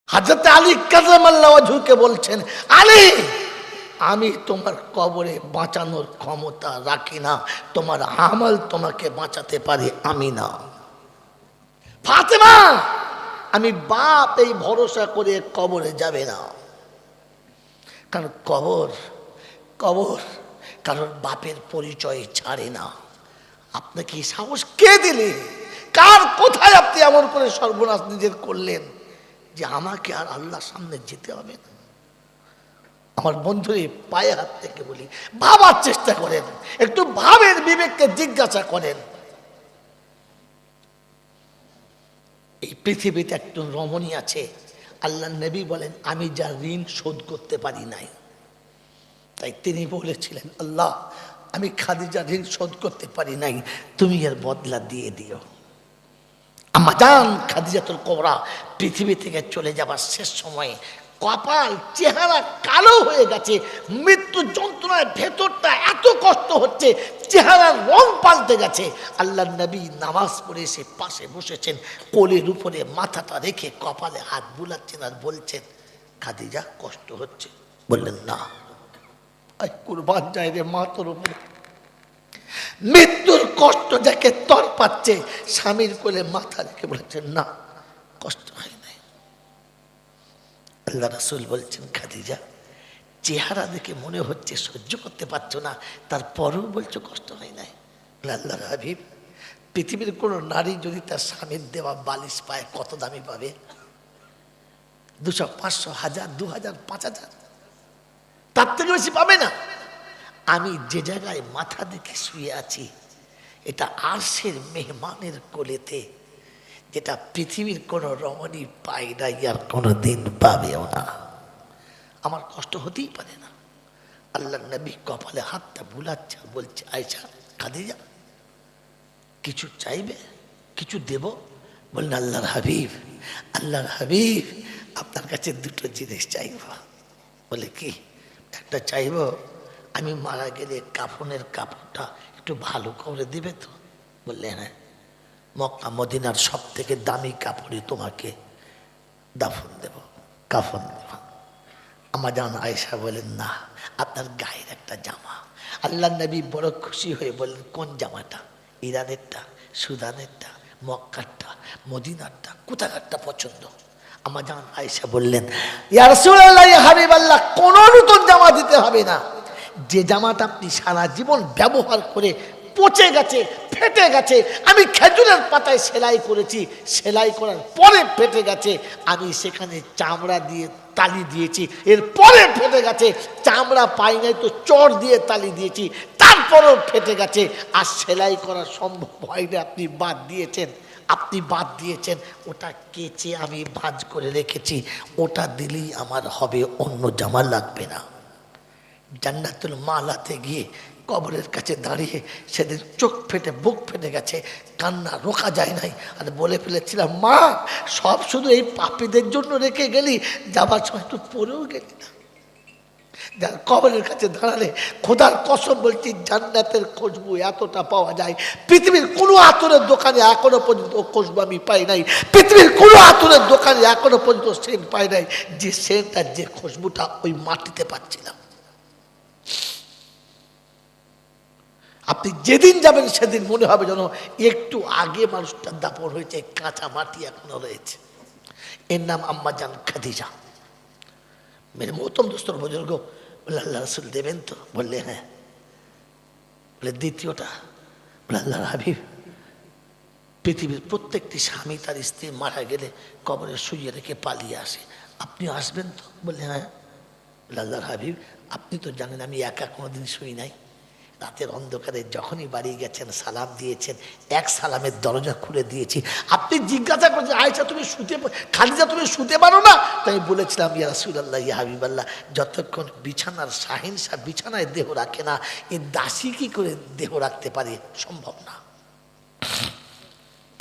হযরত আলী কারামাল্লাহু ওয়াজহুকে বলছেন, আলী আমি তোমার কবরে বাঁচানোর ক্ষমতা রাখি না, তোমার আমল তোমাকে বাঁচাতে পারে, আমি না। ফাতেমা আমি বাপ এই ভরসা করে কবরে যাবে না, কারণ কবর কারণ বাপের পরিচয় ছাড়ে না। আপনাকে সাহস কে দিলে? কার কোথায় আপনি এমন করে সর্বনাশ নিজের করলেন যে আমাকে আর আল্লাহর সামনে যেতে হবে না? আমার বন্ধুরে পায়ে হাত থেকে বলি, ভাবার চেষ্টা করেন, একটু ভাবের বিবেককে জিজ্ঞাসা করেন। এই পৃথিবীতে একজন রমণী আছে, আল্লাহ নবী বলেন আমি যার ঋণ শোধ করতে পারি নাই, তাই তিনি বলেছিলেন আল্লাহ আমি খাদিজার ঋণ শোধ করতে পারি নাই, তুমি এর বদলা দিয়ে দিও। আম্মা জান খাদিজাতুল কুবরা পৃথিবী থেকে চলে যাবার শেষ সময়ে কপাল চেহারা কালো হয়ে গেছে, মৃত্যু যন্ত্রণায় ভেতরটা এত কষ্ট হচ্ছে, চেহারার রং পাল্টে গেছে। আল্লাহ নবী নামাজ পড়ে এসে পাশে বসেছেন, কোলের উপরে মাথাটা রেখে কপালে হাত বুলাচ্ছেন আর বলছেন, খাদিজা কষ্ট হচ্ছে? বললেন না। কুরবান যায় রে মা তোর উপরে, মৃত্যুর কষ্ট যাকে তর পাচ্ছে, স্বামীর কোলে মাথা রেখে বলেছেন না কষ্ট হয় নাই। আল্লাহ রাসূল বলছেন, খাদিজা চেহারা দেখে মনে হচ্ছে সহ্য করতে পারছো না, তারপরেও বলছো কষ্ট হয় নাই। আল্লাহর হাবিব পৃথিবীর কোন নারী যদি তার স্বামীর দেওয়া বালিশ পায় কত দামি পাবে? 200, 500, 1000, 2000, 5000, তার থেকে বেশি পাবে না। আমি যে জায়গায় মাথা দেখে শুয়ে আছি এটা আরশের মেহমানের কোলেতে, যেটা পৃথিবীর কোন রমণী পায় না আর কোনোদিন পাবেও না। আমার কষ্ট হতেই পারে না। আল্লাহ নবী কপালে হাতটা বুলাচ্ছে, বলছে আয়েশা খাদিজা কিছু চাইবে, কিছু দেব? বললেন আল্লাহর হাবিব আপনার কাছে দুটো জিনিস চাইব। বলে কি? একটা চাইব আমি মারা গেলে কাফনের কাপড়টা একটু ভালো করে দিবে তো? বললে হ্যাঁ, মক্কা মদিনার সব থেকে দামি কাপড়ে তোমাকে দাফন দেব, কাফন দেব। আমার জান আয়েশা বলেন না, আপনার গায়ের একটা জামা। আল্লাহ নবী বড় খুশি হয়ে বললেন কোন জামাটা? ইরানেরটা, সুদানেরটা, মক্কারটা, মদিনারটা, কোথাকারটা পছন্দ? আমার জান আয়েশা বললেন ইয়া রাসূলুল্লাহ ইয়া হাবিবাল্লাহ কোন নতুন জামা দিতে হবে না, যে জামাটা আপনি সারা জীবন ব্যবহার করে পচে গেছে, ফেটে গেছে, আমি খেজুরের পাতায় সেলাই করেছি, সেলাই করার পরে ফেটে গেছে, আমি সেখানে চামড়া দিয়ে তালি দিয়েছি, এরপরে ফেটে গেছে, চামড়া পাই নাই তো চড় দিয়ে তালি দিয়েছি, তারপরেও ফেটে গেছে, আর সেলাই করা সম্ভব হয়নি, আপনি বাদ দিয়েছেন, ওটা কেচে আমি ভাঁজ করে রেখেছি, ওটা দিলেই আমার হবে, অন্য জামা লাগবে না। জান্নাতুল মালাতে গিয়ে কবরের কাছে দাঁড়িয়ে সেদিন চোখ ফেটে বুক ফেটে গেছে, কান্না রোকা যায় নাই, আর বলে ফেলেছিলাম মা সব শুধু এই পাপীদের জন্য রেখে গেলি, যাবার সময় একটু পড়েও গেলি না। যার কবরের কাছে দাঁড়ালে খোদার কসম বলছি জান্নাতের খুশবু এতটা পাওয়া যায়, পৃথিবীর কোনো আতরের দোকানে এখনো পর্যন্ত খুশবু আমি পাই নাই, পৃথিবীর কোনো আতরের দোকানে এখনো পর্যন্ত সেন্ট পাই নাই যে সেন্টটা, যে খুশবুটা ওই মাটিতে পাচ্ছিলাম। আপনি যেদিন যাবেন সেদিন মনে হবে যেন একটু আগে মানুষটার দাপন হয়েছে, কাঁচা মাটি এখনো রয়েছে। এর নাম আম্মা জান খাদিজা। মেরে মহতম দোস্তর বুজুর্গ বলে আল্লাহ রাসূল দেবেন তো? বললে হ্যাঁ। বলে দ্বিতীয়টা? বলে আল্লাহর হাবিব পৃথিবীর প্রত্যেকটি স্বামী তার স্ত্রী মারা গেলে কবরে শুয়ে রেখে পালিয়ে আসে, আপনিও আসবেন তো? বললে হ্যাঁ। বলে আল্লাহর হাবিব আপনি তো জানেন আমি একা কোনোদিন শুই নাই, রাতের অন্ধকারে যখনই বাড়ি গেছেন সালাম দিয়েছেন, এক সালামের দরজা খুলে দিয়েছি, আপনি জিজ্ঞাসা করছেন আয়েশা তুমি খাদিজা তুমি শুতে পারো না? তাই বলেছিলাম ইয়া রাসূলুল্লাহ ইয়া হাবিবাল্লাহ যতক্ষণ বিছানার শাহিনশা বিছানায় দেহ রাখে না, এই দাসী কি করে দেহ রাখতে পারে? সম্ভব না।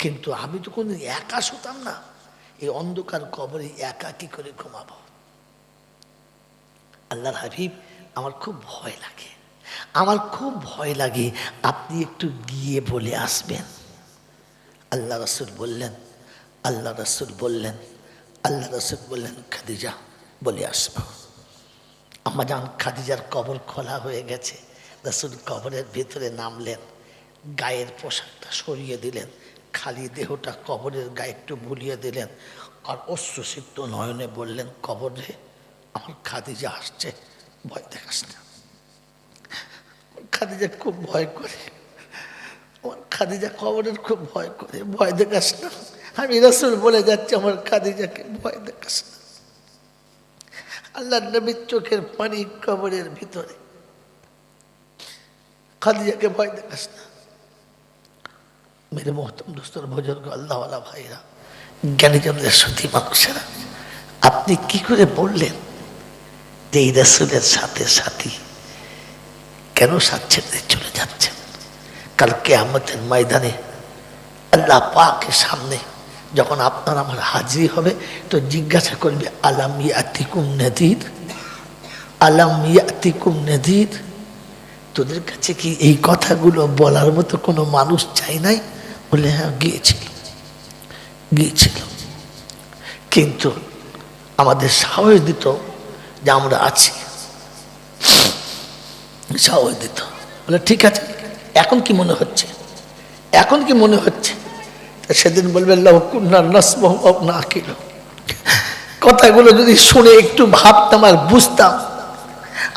কিন্তু আমি তো কোনদিন একা শুতাম না, এই অন্ধকার কবরে একা কি করে ঘুমাবো? আল্লাহর হাবিব আমার খুব ভয় লাগে, আপনি একটু গিয়ে বলে আসবেন। আল্লাহ রাসূল বললেন আল্লাহ রাসূল বললেন, খাদিজা বলে আসবো। আম্মাজান খাদিজার কবর খোলা হয়ে গেছে। রাসূল কবরের ভিতরে নামলেন, গায়ের পোশাকটা সরিয়ে দিলেন, খালি দেহটা কবরের গায়ে একটু বুলিয়ে দিলেন, আর অশ্রুসিক্ত নয়নে বললেন, কবরে আমার খাদিজা আসছে, ভয় দেখাস না। খাদিজা খুব ভয় করে, আমার খাদিজা কবরের খুব ভয় করে, ভয় দেখাস না। আমি রাসূল বলে যাচ্ছি, আমার খাদিজাকে ভয় দেখাস না। আল্লাহর নবীর চোখের পানি কবরের ভিতরে, খাদিজাকে ভয় দেখাস না। মেরে মোহতম দোস্তর বুজুর্গ আল্লাহওয়ালা ভাইরা, জ্ঞানীজনদের সতী মানুষেরা, আপনি কি করে বললেন যে এই রাসূলের সাথে সাথী? কেন সাথ ছেড়ে চলে যাচ্ছেন? কাল কিয়ামতের ময়দানে আল্লাহ পাকের সামনে যখন আপনার আমার হাজির হবে, তো জিজ্ঞাসা করবে, আলাম ইয়াতিকুম নাযীর, আলাম ইয়াতিকুম নাযীর, তোদের কাছে কি এই কথাগুলো বলার মতো কোনো মানুষ চাই নাই? বলে, হ্যাঁ গিয়েছিল, কিন্তু আমাদের সাহস দিত যে আমরা আছি, সাহস দিত। বলে, ঠিক আছে, এখন কি মনে হচ্ছে? এখন কি মনে হচ্ছে? সেদিন বলবে, লাউ কুন্না নাসমাউ আও নাকিলু, কথাগুলো যদি শুনে একটু ভাবতাম আর বুঝতাম,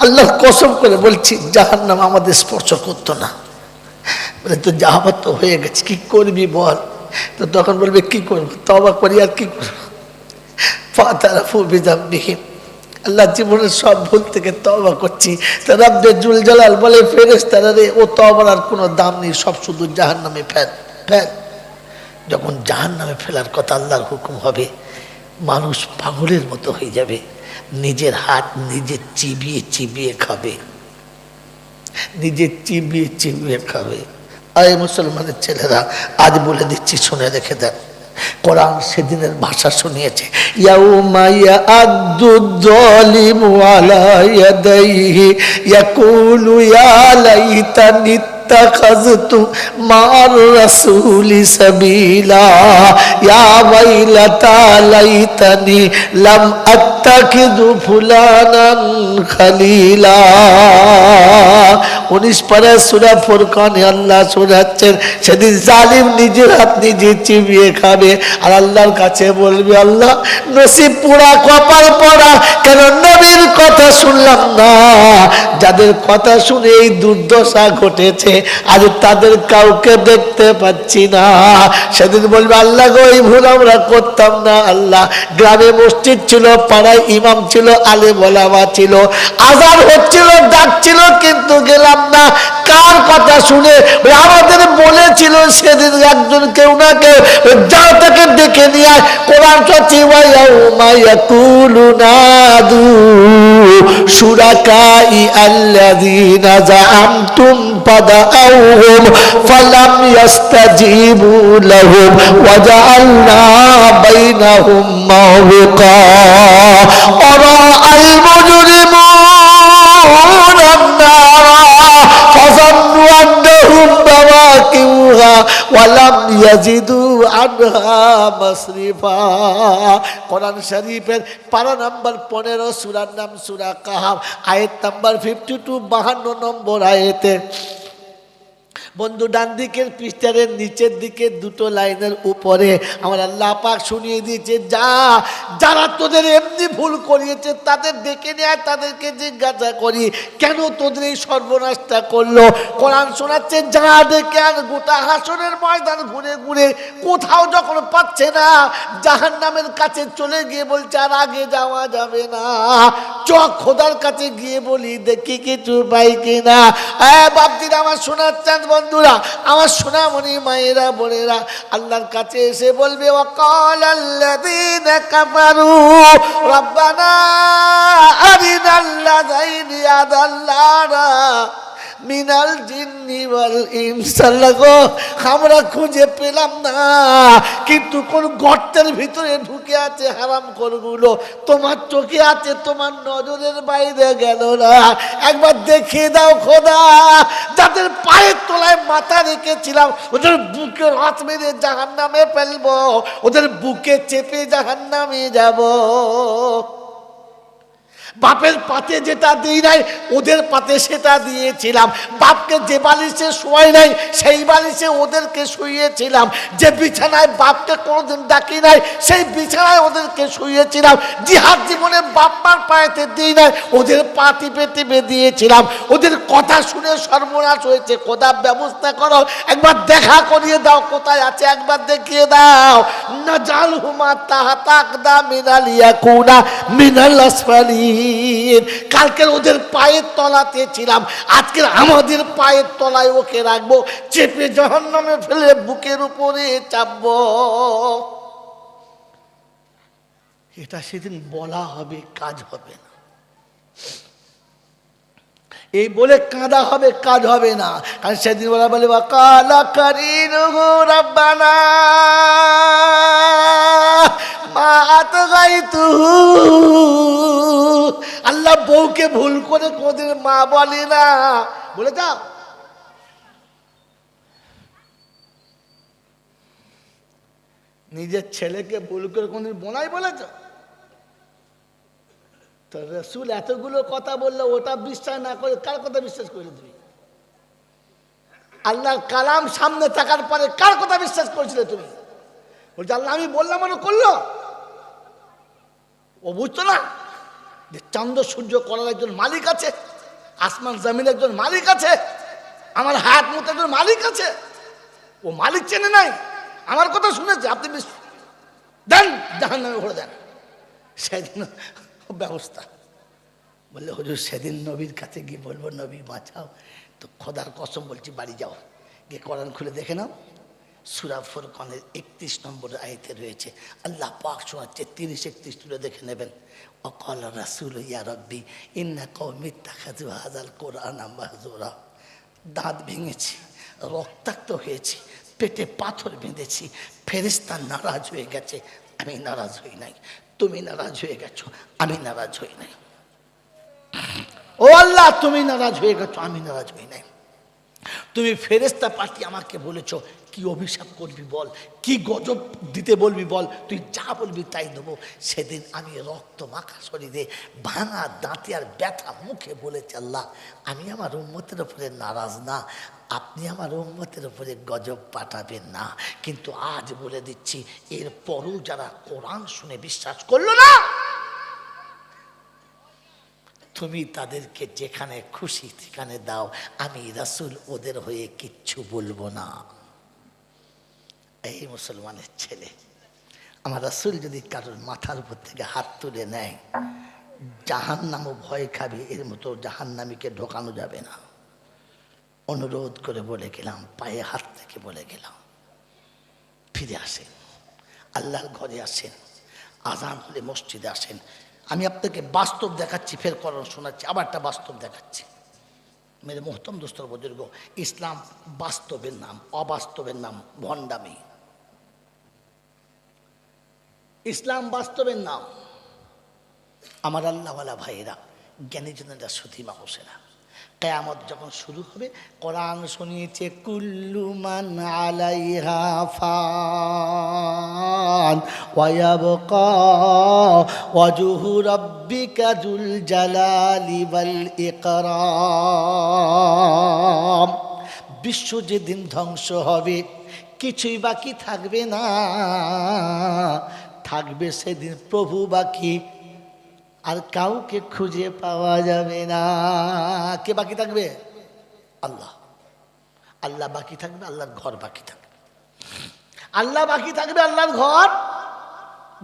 আল্লাহর কসম করে বলছি, জাহান্নাম আমাদের স্পর্শ করতো না। বলে, তো জাহাবাত তো হয়ে গেছে, কি করবি বল? তো তখন বলবে, কি করবো? তওবা করি, আর কি করবো? ফাতারাফু বিযামবিহিম, আল্লাহ জীবনের সব ভুল থেকে তওবা করছি। তো রব্বে জুল জালাল বলে, ফেরেশতারা রে, ও তওবার আর কোনো দাম নেই, সব শুধু জাহান্নামে ফেল, ফেল। যখন জাহান্নামে ফেলার কথা আল্লাহর হুকুম হবে, মানুষ পাগলের মতো হয়ে যাবে, নিজের হাত নিজে চিবিয়ে চিবিয়ে খাবে, নিজে চিবিয়ে চিবিয়ে খাবে। আরে মুসলমানের ছেলেরা, আজ বলে দিচ্ছি, শুনে রেখে দেন, কোরআন সেদিনের ভাষা শুনিয়েছে, ইয়াউমা ইয়া'আদ্দু-যলিমু আলা ইয়াদাইহি ইয়াকুলু ইয়া লাইতানি ইত্তাখাযতু মা'আর রাসূলি সাবিলা ইয়া ওয়াইলাতা লাইতানি লাম আত্তাখিযু ফুলানান খালিলা। 19 পারা সূরা ফুরকানে আল্লাহ শোনাচ্ছেন, সেদিন জালিম নিজের হাত নিজে চিবিয়ে খাবে, আর আল্লাহর কাছে বলবে, আল্লাহ নসিব পোড়া, কপাল পোড়া, কেন নবীর কথা শুনলাম না? যাদের কথা শুনে এই দুর্দশা ঘটেছে, আজ তাদের কাউকে দেখতে পাচ্ছি না। সেদিন বলবে, আল্লাহ গো, এই ভুল আমরা করতাম না। আল্লাহ, গ্রামে মসজিদ ছিল, পাড়ায় ইমাম ছিল, আলেম ওলামা ছিল, আযান হচ্ছিল, ডাকছিল, কিন্তু গেলাম না। কার কথা শুনে? আমাদের বলেছিল সেদিন একজন, কেউ না কেউ, যাও তাকে ডেকে নিয়ে আয়। কোরআন চলছে, ওয়া ইয়াউমা ইয়াকুলু নাদু শুরাকাই আল্লাযীনা যাআমতুম ফাদাউহুম ফালাম ইস্তাজিবু লাহুম ওয়া জাআলনা বাইনাহুম মাওবিকা আরাআল মুজরিমুনা আন-নারা ফাযান্নু আন্নাহুম বাওয়াকিউহা ওয়া লাম ইয়াজিদু আনহা মাসরিফা। কোরআন শরীফের পারা নাম্বার 15, সূরার নাম সূরা কাহাফ, আয়াত নাম্বার 52, 52 নম্বর আয়াতে বন্ধু, ডান দিকের পৃষ্ঠারের নিচের দিকে দুটো লাইনের উপরে আমার আল্লাহ পাক শুনিয়ে দিয়েছে, যারা তোদের এমনি ভুল করিয়েছে তাদের ডেকে নেয়, তাদেরকে জিজ্ঞাসা করি, কেন তোদের এই সর্বনাশটা করলো? কোরআন শোনাচ্ছে, যা ডেকে আর গোটা হাসরের ময়দান ঘুরে ঘুরে কোথাও যখন পাচ্ছে না, জাহান্নামের কাছে চলে গিয়ে বলছে, আর আগে যাওয়া যাবে না, চক খোদার কাছে গিয়ে বলি, দেখি কিছু পাই কিনা। বাপদিরা আমার শোনাচ্ছেন, বন্ধুরা আমার সোনামণি মায়েরা বোনেরা, আল্লাহর কাছে এসে বলবে, ওয়াকালাল্লাযীনা কাফারু রাব্বানা আরিনাল্লাযাইনি আদাল্লানা মিনাল জিন্নি ওয়াল ইনস। আল্লাহ গো, আমরা খুঁজে পেলাম না, কিন্তু কোন গর্তের ভিতরে ঢুকে আছে হারামখোরগুলো, তোমার চোখে আছে, তোমার নজরের বাইরে গেল না। একবার দেখিয়ে দাও খোদা, যাদের পায়ের তলায় মাথা রেখেছিলাম ওদের বুকে হাত মেরে জাহান্নামে ফেলবো, ওদের বুকে চেপে জাহান্নামে যাব। বাপের পাতে যেটা দিই নাই ওদের পাতে সেটা দিয়েছিলাম, বাপকে যে বালিশে শোয়াই নাই সেই বালিশে ওদেরকে শুইয়েছিলাম, যে বিছানায় বাপকে কোনোদিন ডাকি নাই সেই বিছানায় ওদেরকে শুইয়েছিলাম, জিহাদ জীবনে বাপ্পার পায়েতে দিই নাই ওদের পা টিপে টিপে দিয়েছিলাম, ওদের কথা শুনে সর্বনাশ হয়েছে। খোদা ব্যবস্থা করো, একবার দেখা করিয়ে দাও কোথায় আছে, একবার দেখিয়ে দাও। না জাল হুমা তাহাতাকদা মিনাল ইয়াকুনা মিনাল আসফালি। কালকের ওদের পায়ের তলাতে ছিলাম, আজকের আমাদের পায়ের তলায় ওকে রাখবো, চেপে জাহান্নামে ফেলে বুকের উপরে চাপবো। এটা সেদিন বলা হবে, কাজ হবে না। এই বলে কাঁদা হবে, কাজ হবে না। কারণ সেদিন বলা বলে কালা কারিনহু রাব্বানা মা আতগাইতুহু। আল্লাহ বউকে ভুল করে কোনদিন মা বলে না, বলে যাও। নিজের ছেলেকে ভুল করে কোনদিন বোনাই বলেছ? তো রসুল এতগুলো কথা বললো, ওটা বিশ্বাস না করে কার কথা বিশ্বাস করে তুমি? আল্লাহর কালাম সামনে থাকার পরে কার কথা বিশ্বাস করেছিলে তুমি? বলছে আল্লাহ আমি বললাম মনে করলো। ও বুঝতো না যে চন্দ্র সূর্য করার একজন মালিক আছে, আসমান জমিন একজন মালিক আছে, আমার হাত মতো একজন মালিক আছে। ও মালিক চেনে নাই, আমার কথা শুনেছে। আপনি দেন জাহান্নামে ভরে দেন। সেদিন ব্যবস্থা বললে হুজুর সেদিন নবীর কাছে গিয়ে বলবো নবী বাঁচাও, তো খোদার কসম বলছি বাড়ি যাও, গিয়ে কোরআন খুলে দেখে নাও। সূরা ফুরকানের 31 নম্বর আয়াতে রয়েছে, আল্লাহ পাক শোনাচ্ছে 30-31 তুলে দেখে নেবেন। ওয়াকাল রাসূল ইয়া রাব্বি ইন্না কওমি ইত্তাখাযু হাযাল কুরআনা মাহজুরা। দাঁত ভেঙেছি, রক্তাক্ত হয়েছি, পেটে পাথর বেঁধেছি, ফেরেশতা নারাজ হয়ে গেছে, আমি নারাজ হই নাই। তুমি নারাজ হয়ে গেছো, আমি নারাজ হই নাই। ও আল্লাহ তুমি নারাজ হয়ে গেছো, আমি নারাজ হই নাই। তুমি ফেরেশতা পাঠিয়ে আমাকে বলেছো কি অভিশাপ করবি বল, কি গজব দিতে বলবি বল, তুই যা বলবি তাই দেবো। সেদিন আমি রক্ত মাখা শরীরে, ভাঙা দাঁতে আর ব্যথা মুখে বলেছি আল্লাহ আমি আমার উম্মতের উপরে নারাজ না, আপনি আমার উম্মতের উপরে গজব পাঠাবেন না। কিন্তু আজ বলে দিচ্ছি, এরপরও যারা কোরআন শুনে বিশ্বাস করলো না, তুমি তাদেরকে যেখানে খুশি সেখানে দাও, আমি রাসূল ওদের হয়ে কিচ্ছু বলবো না। এই মুসলমানের ছেলে, আমার রাসূল যদি কারোর মাথার উপর থেকে হাত তুলে নেয়, জাহান্নামও ভয় খাবে, এর মতো জাহান্নামীকে ঢোকানো যাবে না। অনুরোধ করে বলে গেলাম, পায়ে হাত থেকে বলে গেলাম, ফিরে আসেন, আল্লাহর ঘরে আসেন, আজান হলে মসজিদে আসেন। আমি আপনাকে বাস্তব দেখাচ্ছি, ফের কোরআন শোনাচ্ছি, আবার একটা বাস্তব দেখাচ্ছি। মেরে মোহতরম দোস্তর বুজুর্গ, ইসলাম বাস্তবের নাম, অবাস্তবের নাম ভণ্ডামি। ইসলাম বাস্তবের নাম। আমার আল্লাহওয়ালা ভাইয়েরা, জ্ঞানীজনেরা, সুধীমা হোসেনা, কিয়ামত যখন শুরু হবে, কোরআন শুনিয়েছে কুল্লু মান আলাইহা ফান ওয়া ইয়াবকা ওয়াজহু রাব্বিকা যুল জালালি ওয়াল ইকরাম। বিশ্ব যেদিন ধ্বংস হবে, কিছুই বাকি থাকবে না, থাকবে সেদিন প্রভু বাকি, আর কাউকে খুঁজে পাওয়া যাবে না। কে বাকি থাকবে? আল্লাহ। আল্লাহ বাকি থাকবে, আল্লাহর ঘর বাকি থাকবে। আল্লাহ বাকি থাকবে, আল্লাহর ঘর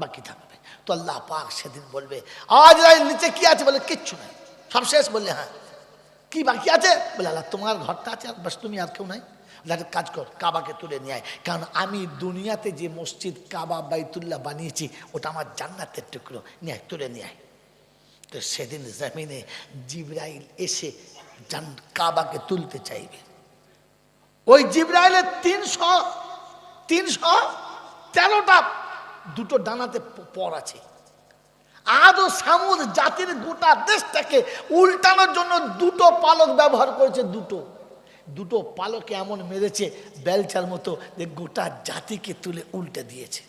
বাকি থাকবে। তো আল্লাহ পাক সেদিন বলবে আজ নিচে কি আছে? বলে কিচ্ছু নাই, সব শেষ। বললে হ্যাঁ, কি বাকি আছে? বলে আল্লাহ তোমার ঘরটা আছে, আর বাস তুমি, আর কেউ নাই। কাজ কর, কাবাকে তুলে নিয়ে আয়, কারণ আমি দুনিয়াতে যে মসজিদ কাবা বাইতুল্লাহ বানিয়েছি ওটা আমার জান্নাতের টুকরো, নিয়ে তুলে নিয়ে আয়। তো সেদিন জমিনে জিবরাইল এসে কাবাকে তুলতে চাইবে। ওই জিবরাইলের 313টা দুটো ডানাতে পর আছে। আদ ও সামুদ জাতির গোটা দেশটাকে উল্টানোর জন্য দুটো পালক ব্যবহার করেছে। দুটো পালকে এমন মেরেছে বেলচার মতো যে গোটা জাতিকে তুলে উল্টে দিয়েছে।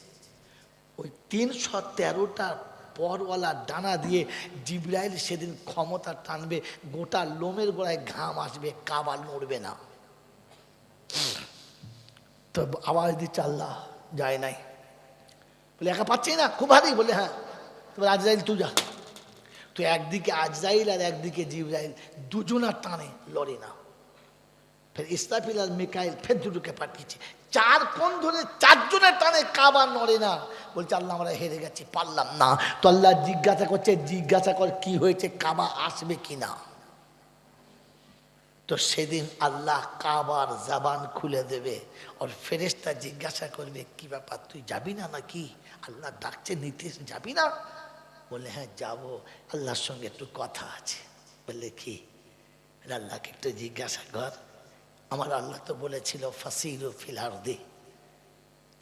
ওই 313টা পরওয়ালা ডানা দিয়ে জিবরাইল সেদিন ক্ষমতা টানবে, গোটা লোমের গোড়ায় ঘাম আসবে, কাবা নড়বে না। তো আওয়াজ দিচ্ছে আল্লাহ, যায় নাই। বলে একা পাচ্ছি না, খুব ভারী। বলে হ্যাঁ। তবে আজরাইল তুই যা। তো একদিকে আজরাইল আর একদিকে জিবরাইল, দুজনার টানে লড়ে না। ফের ইসরাফিল আর মিকাইল ফের দুটোকে পাঠিয়েছে। 4 কোণ ধরে 4 জনের টানে কাবা নড়ে না। বলছে আল্লাহ আমরা হেরে গেছি, পারলাম না। তো আল্লাহ জিজ্ঞাসা কর কি হয়েছে, কাবা আসবে কিনা। তো সেদিন আল্লাহ কাবার জবান খুলে দেবে, আর ফেরেশতা জিজ্ঞাসা করবে কি ব্যাপার, তুই যাবি না নাকি? আল্লাহ ডাকছে, নিতে যাবি না? বলে হ্যাঁ যাবো, আল্লাহর সঙ্গে একটু কথা আছে। বললে কি? আল্লাহকে একটু জিজ্ঞাসা কর। আমার আল্লাহ তো বলেছিল ফাসিরু ফিল আরদি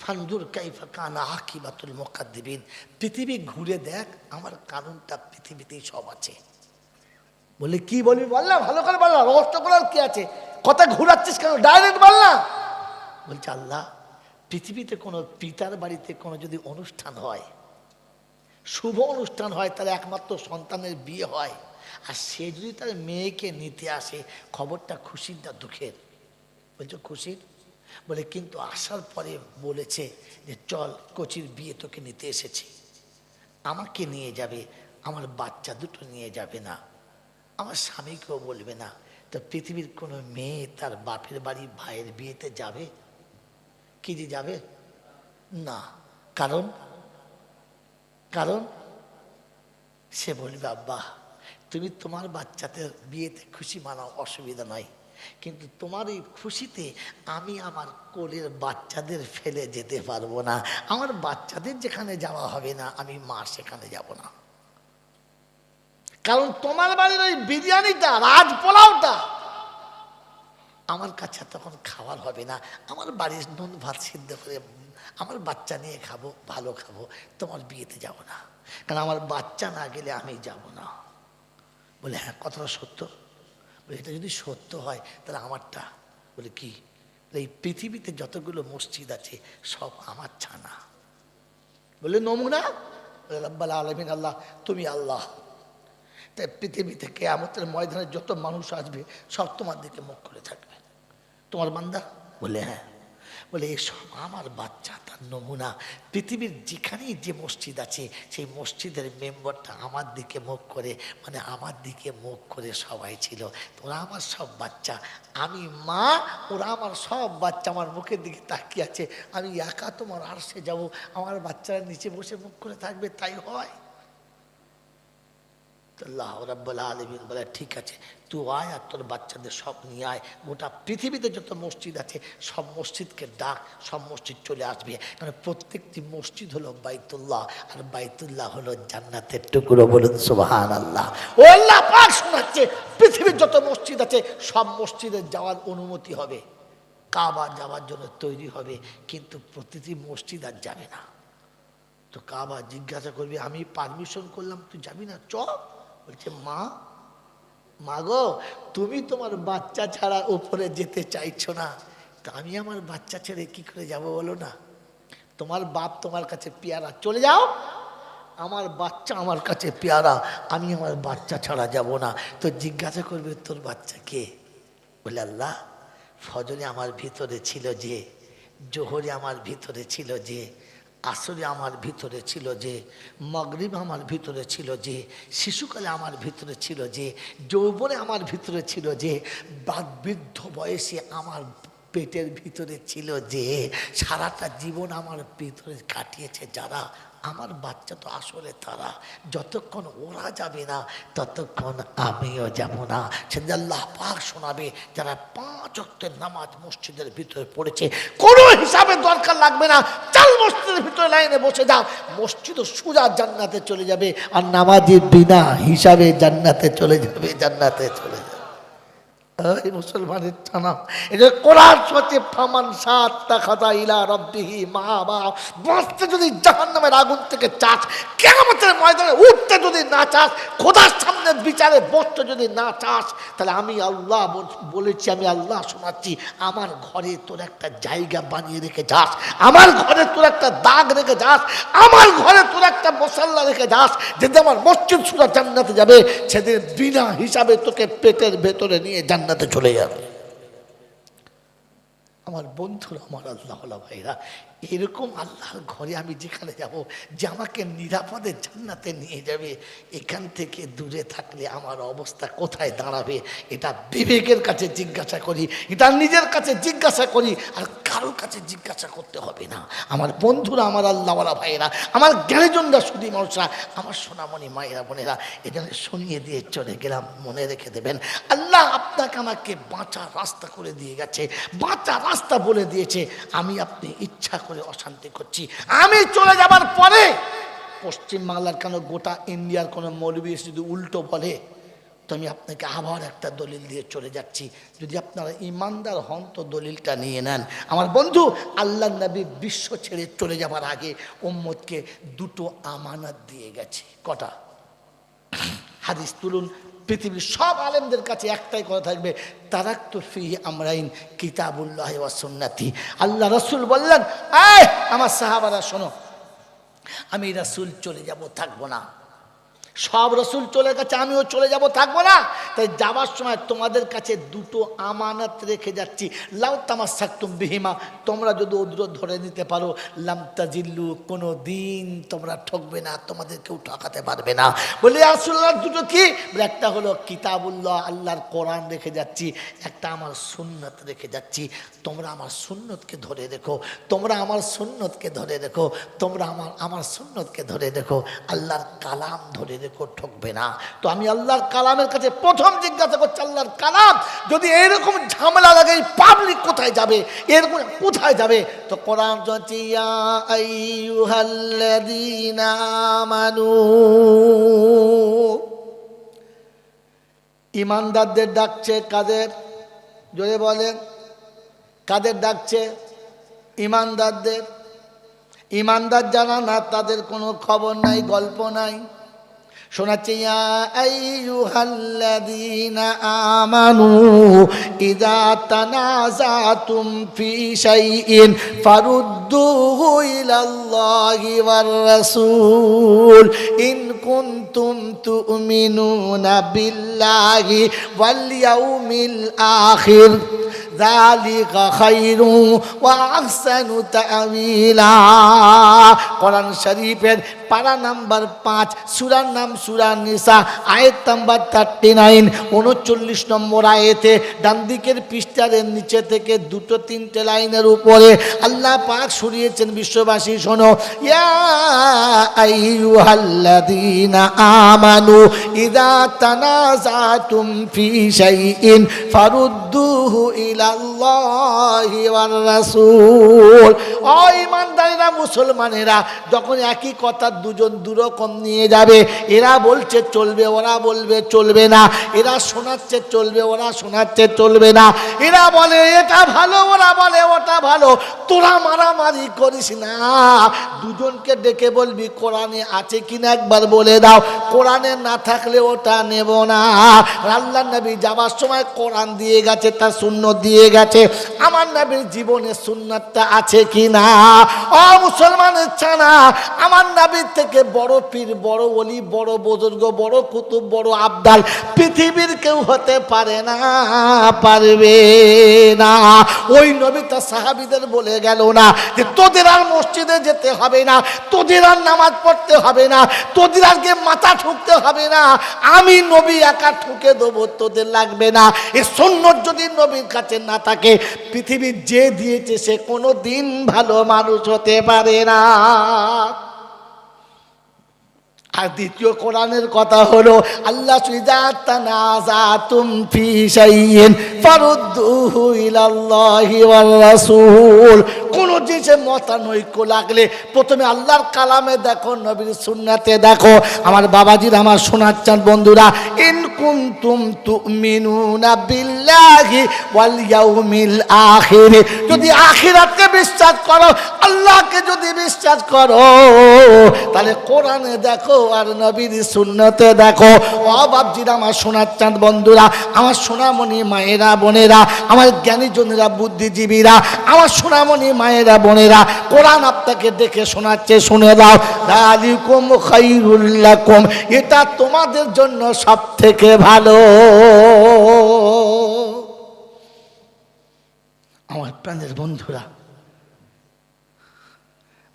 ফানজুর কাইফা কানা আকিবাতুল মুকাদ্দিবিন, পৃথিবী ঘুরে দেখ, আমার কানুনটা পৃথিবীতেই সব আছে। বলে কি বলবি বল না, ভালো করে বল না, রহস্য করার কি আছে, কথা ঘুরাচ্ছিস কেন, ডাইরেক্ট বল না। বলছে আল্লাহ, পৃথিবীতে কোনো পিতার বাড়িতে কোনো যদি অনুষ্ঠান হয়, শুভ অনুষ্ঠান হয়, তাহলে একমাত্র সন্তানের বিয়ে হয়, আর সে যদি তার মেয়েকে নিতে আসে, খবরটা খুশির না দুঃখের? বলছো খুশির। বলে কিন্তু আসার পরে বলেছে যে চল কোচির বিয়ে তোকে নিতে এসেছি, আমাকে নিয়ে যাবে, আমার বাচ্চা দুটো নিয়ে যাবে না, আমার স্বামীকেও বলবে না। তো পৃথিবীর কোনো মেয়ে তার বাপের বাড়ি ভাইয়ের বিয়েতে যাবে কি? যে যাবে না। কারণ সে বলবে আব্বা তুমি তোমার বাচ্চাদের বিয়েতে খুশি মানাও, অসুবিধা নয়, কিন্তু তোমার এই খুশিতে আমি আমার কোলের বাচ্চাদের ফেলে যেতে পারবো না। আমার বাচ্চাদের যেখানে যাওয়া হবে না, আমি মা সেখানে যাব না। কারণ তোমার বাড়ির ওই বিরিয়ানিটা, রাজ পোলাওটা আমার কাছে তখন খাওয়ার হবে না। আমার বাড়ির নুন ভাত সিদ্ধ করে আমার বাচ্চা নিয়ে খাবো, ভালো খাবো, তোমার বিয়েতে যাব না। কারণ আমার বাচ্চা না গেলে আমি যাব না। বলে হ্যাঁ কথাটা সত্য। বলে এটা যদি সত্য হয় তাহলে আমারটা। বলে কি? এই পৃথিবীতে যতগুলো মসজিদ আছে সব আমার ছানা। বলে নমুনা? বলে রাব্বুল আলামিন, আল্লাহ তুমি আল্লাহ, তাই পৃথিবীতে কিয়ামতের ময়দানে যত মানুষ আসবে সব তোমার দিকে মুখ করে থাকবে, তোমার বান্দা। বলে হ্যাঁ। বলে এসব আমার বাচ্চা, তার নমুনা। পৃথিবীর যেখানেই যে মসজিদ আছে সেই মসজিদের মেম্বারটা আমার দিকে মুখ করে, মানে আমার দিকে মুখ করে সবাই ছিল। ওরা আমার সব বাচ্চা, আমি মা, ওরা আমার সব বাচ্চা আমার মুখের দিকে তাকিয়ে আছে। আমি একা তোমার আরশে যাব, আমার বাচ্চারা নিচে বসে মুখ করে থাকবে, তাই হয়? আল্লাহ রাব্বুল আলামিন বলে ঠিক আছে, তুই আয় আর তোর বাচ্চাদের সব নিয়ে আয়, গোটা পৃথিবীতে যত মসজিদ আছে সব মসজিদকে ডাক, সব মসজিদ চলে আসবে। কারণ প্রত্যেকটি মসজিদ হলো বাইতুল্লাহ, আর বাইতুল্লাহ হলো জান্নাতের টুকরো। বলুন সুবহানাল্লাহ। ও আল্লাহ পাক শোনাচ্ছে, পৃথিবীর যত মসজিদ আছে সব মসজিদে যাওয়ার অনুমতি হবে, কাবা যাওয়ার জন্য তৈরি হবে, কিন্তু প্রতিটি মসজিদ আর যাবে না। তো কাবা জিজ্ঞাসা করবে, আমি পারমিশন করলাম তুই যাবি না, চ। বলছে মা গো, তুমি তোমার বাচ্চা ছাড়া উপরে যেতে চাইছো না, তা আমি আমার বাচ্চা ছেড়ে কি করে যাব বলো না? তোমার বাপ তোমার কাছে পেয়ারা, চলে যাও, আমার বাচ্চা আমার কাছে পেয়ারা, আমি আমার বাচ্চা ছাড়া যাব না। তো জিজ্ঞাসা করবে তোর বাচ্চা কে? বলে আল্লাহ, ফজরে আমার ভিতরে ছিল যে, জোহরে আমার ভিতরে ছিল যে, আসরে আমার ভিতরে ছিল যে, মাগরিব আমার ভিতরে ছিল যে, শিশুকালে আমার ভিতরে ছিল যে, যৌবনে আমার ভিতরে ছিল যে, বৃদ্ধ বয়সে আমার পেটের ভিতরে ছিল যে, সারাটা জীবন আমার ভিতরে কাটিয়েছে যারা, আমার বাচ্চা তো আসলে তারা। যতক্ষণ ওরা যাবে না ততক্ষণ আমিও যাব না। সেদিন আল্লাহ পাক শোনাবে, যারা 5 ওয়াক্তের নামাজ মসজিদের ভিতরে পড়েছে, কোনো হিসাবে দরকার লাগবে না, চাল মসজিদের ভিতরে লাইনে বসে যাও, মসজিদও সোজা জান্নাতে চলে যাবে, আর নামাজি বিনা হিসাবে জান্নাতে চলে যাবে, জান্নাতে চলে যাবে। এই মুসলমানের জানাম এই যে কোরআন সচে ফামান সাতটা খাতা ইলা রব্বিহি মাহাবা, বাঁচতে যদি জাহান্নামের আগুন থেকে চাস, কিয়ামতের ময়দানে উঠতে যদি না চাস, খোদার সামনে বিচারে বসতে যদি না চাস, তাহলে আমি আল্লাহ বলেছি, আমি আল্লাহ শোনাচ্ছি, আমার ঘরে তোর একটা জায়গা বানিয়ে রেখে যাস, আমার ঘরে তোর একটা দাগ রেখে যাস, আমার ঘরে তোর একটা মশাল্লা রেখে যাস, যেদিন আমার মসজিদ সুরা জান্নাতে যাবে, সেদিন বিনা হিসাবে তোকে পেটের ভেতরে নিয়ে জান্নাতে চলে যাবে। আমার বন্ধুরা, আমার আল্লাহ ভাইরা, এরকম আল্লাহর ঘরে আমি যেখানে যাব, যে আমাকে নিরাপদে জান্নাতে নিয়ে যাবে, এখান থেকে দূরে থাকলে আমার অবস্থা কোথায় দাঁড়াবে, এটা বিবেকের কাছে জিজ্ঞাসা করি, এটা নিজের কাছে জিজ্ঞাসা করি, আর কারোর কাছে জিজ্ঞাসা করতে হবে না। আমার বন্ধুরা, আমার আল্লাহওয়ালা ভাইয়েরা, আমার জ্ঞানীজনরা, শুধু মানুষরা, আমার সোনামণি মায়েরা বোনেরা, এখানে শুনিয়ে দিয়ে চলে গেলাম, মনে রেখে দেবেন, আল্লাহ আপনাকে আমাকে বাঁচার রাস্তা করে দিয়ে গেছে, বাঁচার রাস্তা বলে দিয়েছে। আমি আপনি ইচ্ছা করে অশান্তি করছি। আমি চলে যাবার পরে পশ্চিমবাংলার কেন গোটা ইন্ডিয়ার কোনো মৌলবী যদি উল্টো বলে, তো আমি আপনাকে আবার একটা দলিল দিয়ে চলে যাচ্ছি, যদি আপনারা ইমানদার হন তো দলিলটা নিয়ে নেন। আমার বন্ধু, আল্লাহ নবী বিশ্ব ছেড়ে চলে যাবার আগে উম্মতকে দুটো আমানত দিয়ে গেছে। কটা? হাদিস তুলুন, পৃথিবীর সব আলেমদের কাছে একটাই কথা থাকবে, তারাক্তু ফিহি আমরাইন কিতাবুল্লাহি ওয়া সুন্নতি। আল্লাহ রাসূল বললেন, এই আমার সাহাবারা শোনো, আমি রাসূল চলে যাব, থাকবো না। সব রাসূল চলে গেছে, আমিও চলে যাব, থাকবো না। তাই যাবার সময় তোমাদের কাছে দুটো আমানত রেখে যাচ্ছি, লাউ তামাসসাকতুম বিহিমা, তোমরা যদি ওগুলো ধরে নিতে পারো, লাম তাজিল্লু, কোনো দিন তোমরা ঠকবে না, তোমাদের কেউ ঠকাতে পারবে না। বলি রাসূলুল্লাহ দুটো কি? একটা হলো কিতাবুল্লাহ, আল্লাহর কোরআন রেখে যাচ্ছি, একটা আমার সুন্নত রেখে যাচ্ছি। তোমরা আমার সুন্নতকে ধরে রেখো, তোমরা আমার সুন্নতকে ধরে রেখো, তোমরা আমার সুন্নতকে ধরে রেখো, আল্লাহর কালাম ধরে রেখো, ঠকবে না। তো আমি আল্লাহর কালামের কাছে প্রথম জিজ্ঞাসা করছি, আল্লাহর কালাম যদি এরকম ঝামেলা লাগে, পাবলিক কোথায় যাবে, এরকম কোথায় যাবে? তো কোরআন বলছে, ইয়া আইয়ুহাল্লাযীনা আমানু, ইমানদারদের ডাকছে। কাদের? জোরে বলেন, কাদের ডাকছে? ইমানদারদের। ইমানদার যারা না, তাদের কোনো খবর নাই, গল্প নাই। শোনাচ্ছে, ইয়া আইয়ুহাল্লাযীনা আমানু ইযা তানাযাতুম ফি শাইইন ফারুদ্দুহু ইলাল্লাহি ওয়ার রাসূল ইন কুনতুম তুমিনুনা বিল্লাহি ওয়াল ইয়াউমিল আখির যালিকা খায়রু ওয়া আহসানু তা'ওয়িলা। কোরআন শরীফের পারা নাম্বার 5, সূরার নাম সূরা নিসা, আয়াত নাম্বার 39, 39 নম্বর আয়াতে ডান দিকের পৃষ্ঠার নিচে থেকে দুটো তিনটে লাইনের উপরে আল্লাহ পাক শুনিয়েছেন, বিশ্ববাসী শোনো, ইয়া আইয়ুহাল্লাযীনা আমানু ইযা তানাযাতুম ফি শাইইন ফারুদ্দুহু ইলাল্লাহি ওয়ার রাসূল। ও ঈমানদারেরা, মুসলমানেরা, যখন একই কথা দুজন দুরকম নিয়ে যাবে, এরা বলছে চলবে, ওরা বলবে চলবে না, এরা শোনাচ্ছে চলবে, ওরা শোনাচ্ছে চলবে না, এরা বলে এটা ভালো, ওরা বলে ওটা ভালো, তোরা মারামারি করিস না। দুজনকে ডেকে বলবি কোরআনে আছে কিনা একবার বলে দাও, কোরআনে না থাকলে ওটা নেব না। আল্লাহ নবী যাবার সময় কোরআন দিয়ে গেছে, তার সুন্নাত দিয়ে গেছে, আমার নবীর জীবনে সুন্নাতটা আছে কিনা? ও মুসলমানের ছানা, আমার নবীর থেকে বড় পীর, বড় ওলি, বড় বুজুর্গ, বড় কুতুব, বড় আবদাল পৃথিবীর কেউ হতে পারে না, পারবে না। ওই নবী তার সাহাবীদের বলে গেল না যে তোদের আর মসজিদে যেতে হবে না, তোদের আর নামাজ পড়তে হবে না, তোদের আগে মাথা ঠুকতে হবে না, আমি নবী একা ঠুকে দেবো, তোদের লাগবে না। এই সুন্নাত যদি নবীর কাছে না থাকে, পৃথিবীর যে দিয়েছে সে কোনো দিন ভালো মানুষ হতে পারে না। আর দ্বিতীয় কোরআনের কথা হলো, আল্লাহ ইযা তানাযাতুম ফি শাইইন ফারুদ্দুহু ইলাল্লাহি ওয়ার রাসূল। কোন জিনিস যে মতানৈক্য লাগলে প্রথমে আল্লাহর কালামে দেখো, নবীর সুন্নাতে দেখো। আমার বাবাজির, আমার শোনার চান বন্ধুরা, ইন কুনতুম তুমিনুনা বিল্লাহি ওয়াল ইয়াউমিল আখির, যদি আখিরাতকে বিশ্বাস করো, আল্লাহকে যদি বিশ্বাস করো, তাহলে কোরআনে দেখো আর নবীর সুন্নতে দেখো। ও বাবজিরা, আমার শোনার চাঁদ বন্ধুরা, আমার সোনামণি মায়েরা বোনেরা, আমার জ্ঞানীজনেরা বুদ্ধিজীবীরা, আমার সোনামণি মায়েরা বোনেরা, কোরআন আপনাকে দেখে শোনাচ্ছে, শুনে দাও। যালিকুম খায়রুল লাকুম, এটা তোমাদের জন্য সব থেকে ভালো। আমার প্রাণের বন্ধুরা,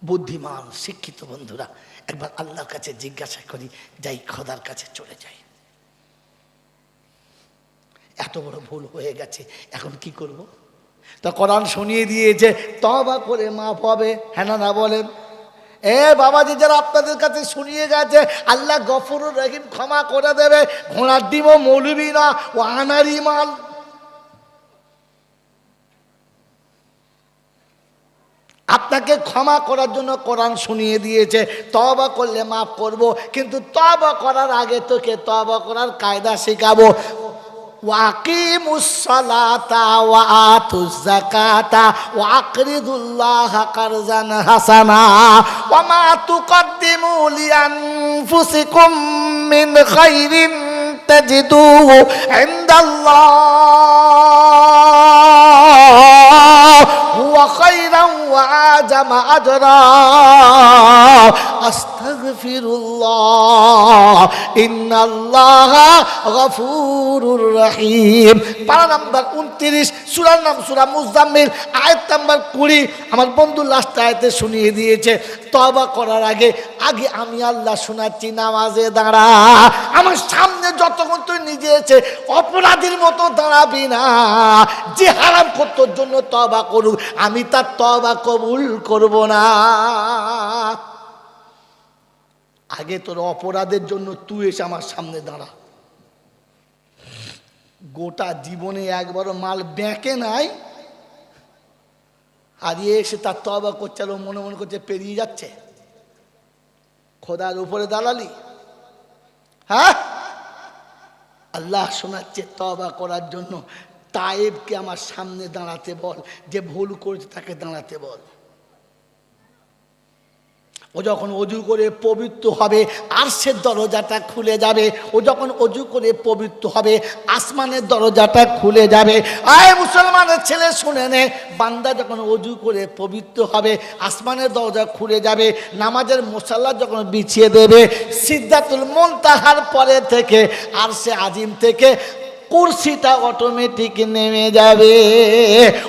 বুদ্ধিমান শিক্ষিত বন্ধুরা, একবার আল্লাহর কাছে জিজ্ঞাসা করি, যাই খোদার কাছে চলে যাই। এত বড় ভুল হয়ে গেছে, এখন কি করব? তা কোরআন শুনিয়ে দিয়েছে তওবা করে মাফ হবে, হ্যাঁ না বলেন? এ বাবাজি, যারা আপনাদের কাছে শুনিয়ে গেছে আল্লাহ গফুরুর রহিম, ক্ষমা করে দেবে, ঘোড়ার ডিম মৌলবি না, ও আনারি মাল। আপনাকে ক্ষমা করার জন্য কোরআন শুনিয়ে দিয়েছে, তওবা করলে মাফ করব, কিন্তু তওবা করার আগে তোকে তওবা করার কায়দা শেখাবো। ওয়াকিমুস সালাতা ওয়া আতুজ যাকাতা ওয়া আকরিদুল্লাহা কারজান হাসানা ওয়া মা তুকদ্দিমু লিআনফুসিকুম মিন খাইরিন তাজিদুহু ইনদাল্লাহ হুয়া খাইরান ওয়া আজামা আজরা আস্তাগফিরুল্লাহ ইন্নাল্লাহা গফুরুর রহিম। পারা নাম্বার 29, সূরার নাম সূরা মুজাম্মিল, আয়াত নাম্বার 20। আমার বন্ধু লাস্ট আয়াতে শুনিয়ে দিয়েছে তওবা করার আগে আমি আল্লাহ শোনাচ্ছি, নামাজে দাঁড়া। আমার সামনে যতক্ষণ তুই নিজে এসে অপরাধীর মতো দাঁড়াবি না, যে হারাম করতোর জন্য তওবা করুক, আমি তার তওবা কবুল করব না। আগে তোর অপরাধের জন্য তুই এসে আমার সামনে দাঁড়া। গোটা জীবনে একবারও মাল ব্যাঁকে নাই, আর এসে তার তওবা করছে, আর মনে মনে করছে পেরিয়ে যাচ্ছে। খোদার উপরে দালালি। হ্যাঁ, আল্লাহ শোনাচ্ছে তওবা করার জন্য তায়েবকে আমার সামনে দাঁড়াতে বল, যে ভুল করেছে তাকে দাঁড়াতে বল। ও যখন অজু করে পবিত্র হবে, আরশের দরজাটা খুলে যাবে। ও যখন অজু করে পবিত্র হবে, আসমানের দরজাটা খুলে যাবে। আয় মুসলমানের ছেলে, শুনে নে, বান্দা যখন অজু করে পবিত্র হবে, আসমানের দরজা খুলে যাবে। নামাজের মুসাল্লা যখন বিছিয়ে দেবে, সিদরাতুল মুনতাহার পরে থেকে, আরশে আজিম থেকে কুরসিটা অটোমেটিক নেমে যাবে।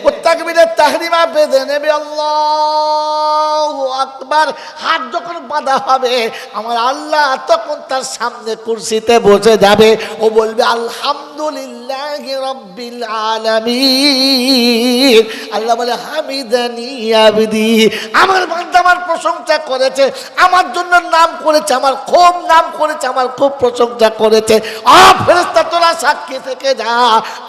ও তাকবীরে তাহরিমা বেঁধে নেবে, আল্লাহু আকবার। হাত যখন বাঁধা হবে, আমার আল্লাহ তখন তার সামনে কুরসিতে বসে যাবে। ও বলবে আলহামদুলিল্লাহি রাব্বিল আলামিন। আল্লাহ বলে হামিদানি আবদি, আমার বান্দা আমার প্রশংসা করেছে, আমার জন্য নাম করেছে, আমার খুব নাম করেছে, আমার খুব প্রশংসা করেছে। ফেরেশতা তোরা সাক্ষী থেকে যা,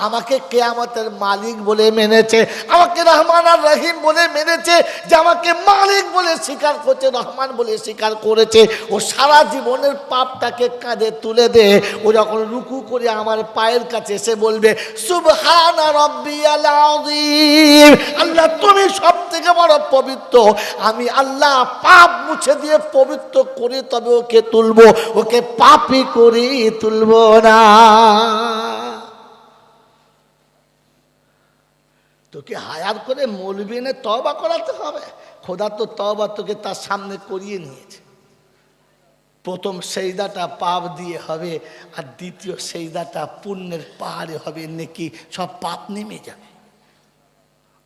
আমাকে কিয়ামতের মালিক বলে মেনেছে, আমাকে রহমান আর রহিম বলে মেনেছে, যে আমাকে মালিক বলে স্বীকার করছে, রহমান বলে স্বীকার করেছে। ও সারা জীবনের পাপটাকে কাঁধে তুলে দে। ও যখন রুকু করে আমার পায়ের কাছে এসে বলবে সুবহানা রাব্বিয়াল আযীম, আল্লাহ তুমি সব থেকে বড় পবিত্র, আমি আল্লাহ পাপ মুছে দিয়ে পবিত্র করে তবে ওকে তুলবো, ওকে পাপী করে তুলবো না। তোকে হায়ার করে মৌলবি এনে তওবা করাতে হবে? খোদা তো তওবা তোকে তার সামনে করিয়ে নিয়েছে। প্রথম সেজদাটা পাপ দিয়ে হবে, আর দ্বিতীয় সেজদাটা পুণ্যের পাহাড়ে হবে, নেকি সব পাপ নেমে যাবে।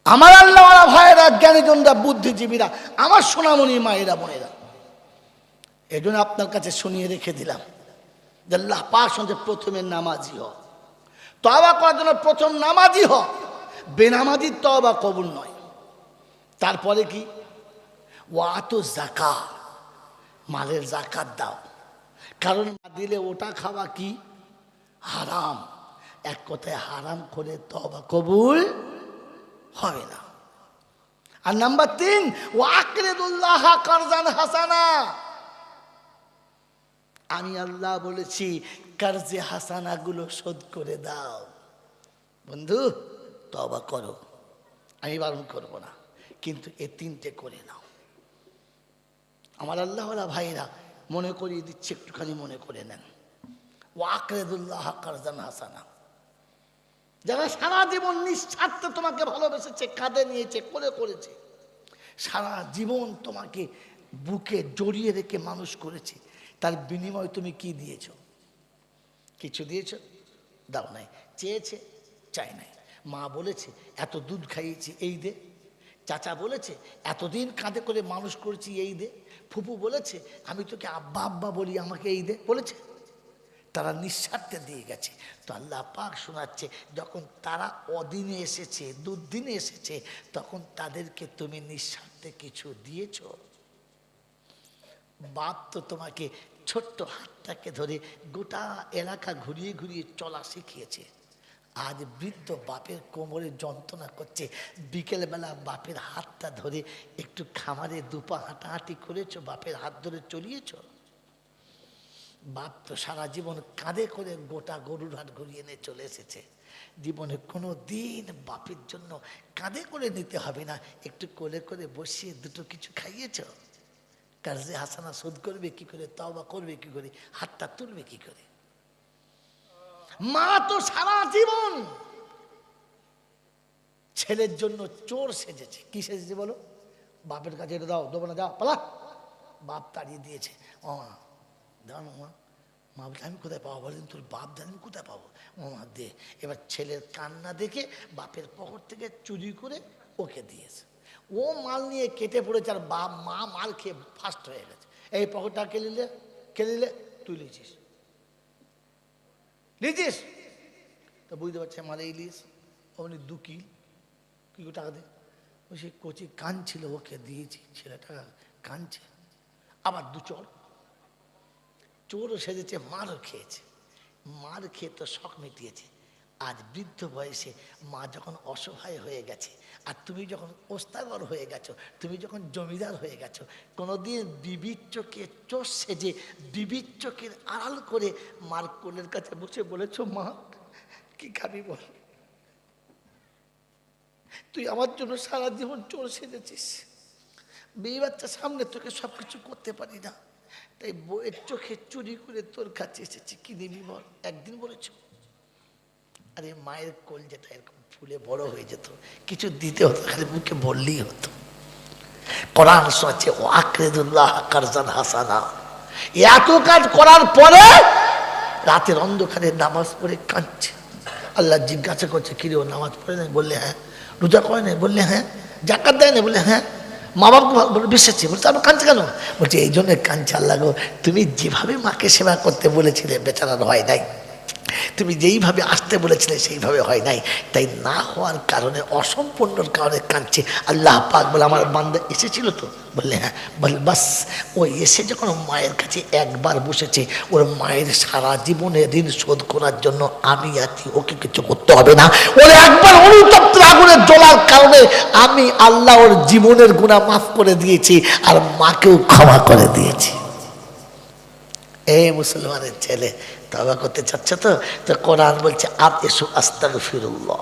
আমার আল্লাহওয়ালা ভাইয়েরা, জ্ঞানীজনরা, বুদ্ধিজীবীরা, আমার সোনামণি মায়েরা বোনেরা, এই জন্য আপনার কাছে শুনিয়ে রেখে দিলাম যে আল্লাহ পাক শুনছে প্রথমে নামাজি হ, তওবা করার জন্য প্রথম নামাজি হ। বেনামাজি তওবা কবুল নয়। তারপরে কি? ওয়াতু যাকা, মালের যাকাত দাও, কারণ না দিলে ওটা খাওয়া কি হারাম। এক কথায় হারাম করে তওবা কবুল হবে না। আর নাম্বার 3, ওয়াকরিদুল্লাহ কারজান হাসানা। আমি আল্লাহ বলেছি কারজে হাসানা গুলো শোধ করে দাও। বন্ধু তওবা করো, আমি বারণ করব না, কিন্তু এই 3টে করে নাও। আমার আল্লাহওয়ালা ভাইরা মনে করিয়ে দিচ্ছে, একটুখানি মনে করে নেন। ওয়াকরিদুল্লাহ কারজান হাসানা, যারা সারা জীবন নিঃস্বার্থে তোমাকে ভালোবেসেছে, কাঁধে নিয়েছে, করেছে, সারা জীবন তোমাকে বুকে জড়িয়ে রেখে মানুষ করেছে, তার বিনিময়ে তুমি কি দিয়েছ? কিছু দিয়েছ? দাও নাই। চেয়েছে? চাই নাই। মা বলেছে এত দুধ খাইয়েছি, এই দে। চাচা বলেছে এতদিন কাঁধে করে মানুষ করেছি, এই দে। ফুপু বলেছে আমি তোকে আব্বা আব্বা বলি, আমাকে এই দে, বলেছে। তারা নিঃস্বার্থে দিয়ে গেছে। তো আল্লাহ পাক শোনাচ্ছে, যখন তারা অদিনে এসেছে, দুদিনে এসেছে, তখন তাদেরকে তুমি নিঃস্বার্থে কিছু দিয়েছ? বাপ তো তোমাকে ছোট্ট হাতটাকে ধরে গোটা এলাকা ঘুরিয়ে ঘুরিয়ে চলা শিখিয়েছে। আজ বৃদ্ধ বাপের কোমরে যন্ত্রণা করছে, বিকেলবেলা বাপের হাতটা ধরে একটু খামারে দুপা হাঁটাহাঁটি করেছো, বাপের হাত ধরে চলিয়েছ। বাপ তো সারা জীবন কাঁধে করে গোটা গরুর হাট ঘুরিয়ে নিয়ে চলে এসেছে। জীবনে কোনো দিন বাপের জন্য কাঁধে করে নিতে হবে না, একটু কোলে করে বসিয়ে দুটো কিছু খাইয়েছ। কারজে হাসানা শোধ করবে কি করে? তওবা করবে কি করে? হাতটা তুলবে কি করে? মা তো সারা জীবন ছেলের জন্য চোর সেজেছে। কি সেজেছে বলো? বাপের কাছে এটা দাও, দেবো না, যাও পালা। বাপ তাড়িয়ে দিয়েছে। ও মা দাও না মা। মা বলছে আমি কোথায় পাবো? বলেন তোর বাপ দেন, আমি কোথায় পাবো? ও মা দে। এবার ছেলের কান্না দেখে বাপের পকেট থেকে চুরি করে ওকে দিয়েছে। ও মাল নিয়ে কেটে পড়েছে, আর বাপ মা মাল খেয়ে ফার্স্ট হয়ে গেছে। এই পকেটটা কে নিলে? তুই লিছিস তো বুঝতে পারছে মারে ইলিশ। অমনি 2 কিল টাকা দে। ওই সে কচি কান ছিল, ওকে দিয়েছি, ছেলেটা কানছে। আবার 2 চোরও সেজেছে, মারও খেয়েছে। মার খেয়ে তো শখ মিটিয়েছে। আজ বৃদ্ধ বয়সে মা যখন অসহায় হয়ে গেছে, আর তুমি যখন ওস্তাগর হয়ে গেছো, তুমি যখন জমিদার হয়ে গেছো, কোনোদিন বিবির চোখে চোর সেজে বিবির চোখের আড়াল করে মার কোলের কাছে বসে বলেছো, মা কি খাবি বল? তুই আমার জন্য সারা জীবন চোর সেজেছিস, বিবি বাচ্চার সামনে তোকে সবকিছু করতে পারি না, তাই বইয়ের চোখে চুরি করে তোর কাছে এসেছি, কি দিবি বল? একদিন বলেছ? আরে মায়ের কোল যেটা এরকম ফুলে বড় হয়ে যেত, কিছু দিতে হতো, খালি মুখে বললেই হতো। কোরআন শোনাচ্ছে ওয়াকরিদুল্লাহ কারজান হাসানা। এত কাজ করার পরে রাতের অন্ধকারে নামাজ পড়ে কাঁদছে। আল্লাহ জিজ্ঞাসা করছে, কিরে ও নামাজ পড়ে নাই? বললে হ্যাঁ। রোজা করে নাই? বললে হ্যাঁ। জাকাত দেয় না? বললে হ্যাঁ। মা বাবাকে বিশ্বাসী? বলছে আমি কাঁদছে কেন? বলছে এই জন্য কাঁদছে, আল্লাহ গো তুমি যেভাবে মাকে সেবা করতে বলেছিলে বেচারার হয় নাই, তুমি যেইভাবে আসতে বলেছিলে সেইভাবে হয় নাই, তাই না হওয়ার কারণে, অসম্পূর্ণর কারণে কাঁদছে। আল্লাহ পাক বলে আমার বান্দা এসেছিল তো? বললে হ্যাঁ। বলে বাস ও এসে যখন মায়ের কাছে একবার বসেছে, ওর মায়ের সারা জীবনের ঋণ শোধ করার জন্য আমি আছি, ওকে কিছু করতে হবে না। ওর একবার অনুতপ্ত আগুনে জ্বলার কারণে আমি আল্লাহ ওর জীবনের গুনাহ মাফ করে দিয়েছি, আর মাকেও ক্ষমা করে দিয়েছি। এই মুসলমানের ছেলে তওবা করতে চাচ্ছ তো? তো কোরআন বলছে আস্তাগফিরুল্লাহ।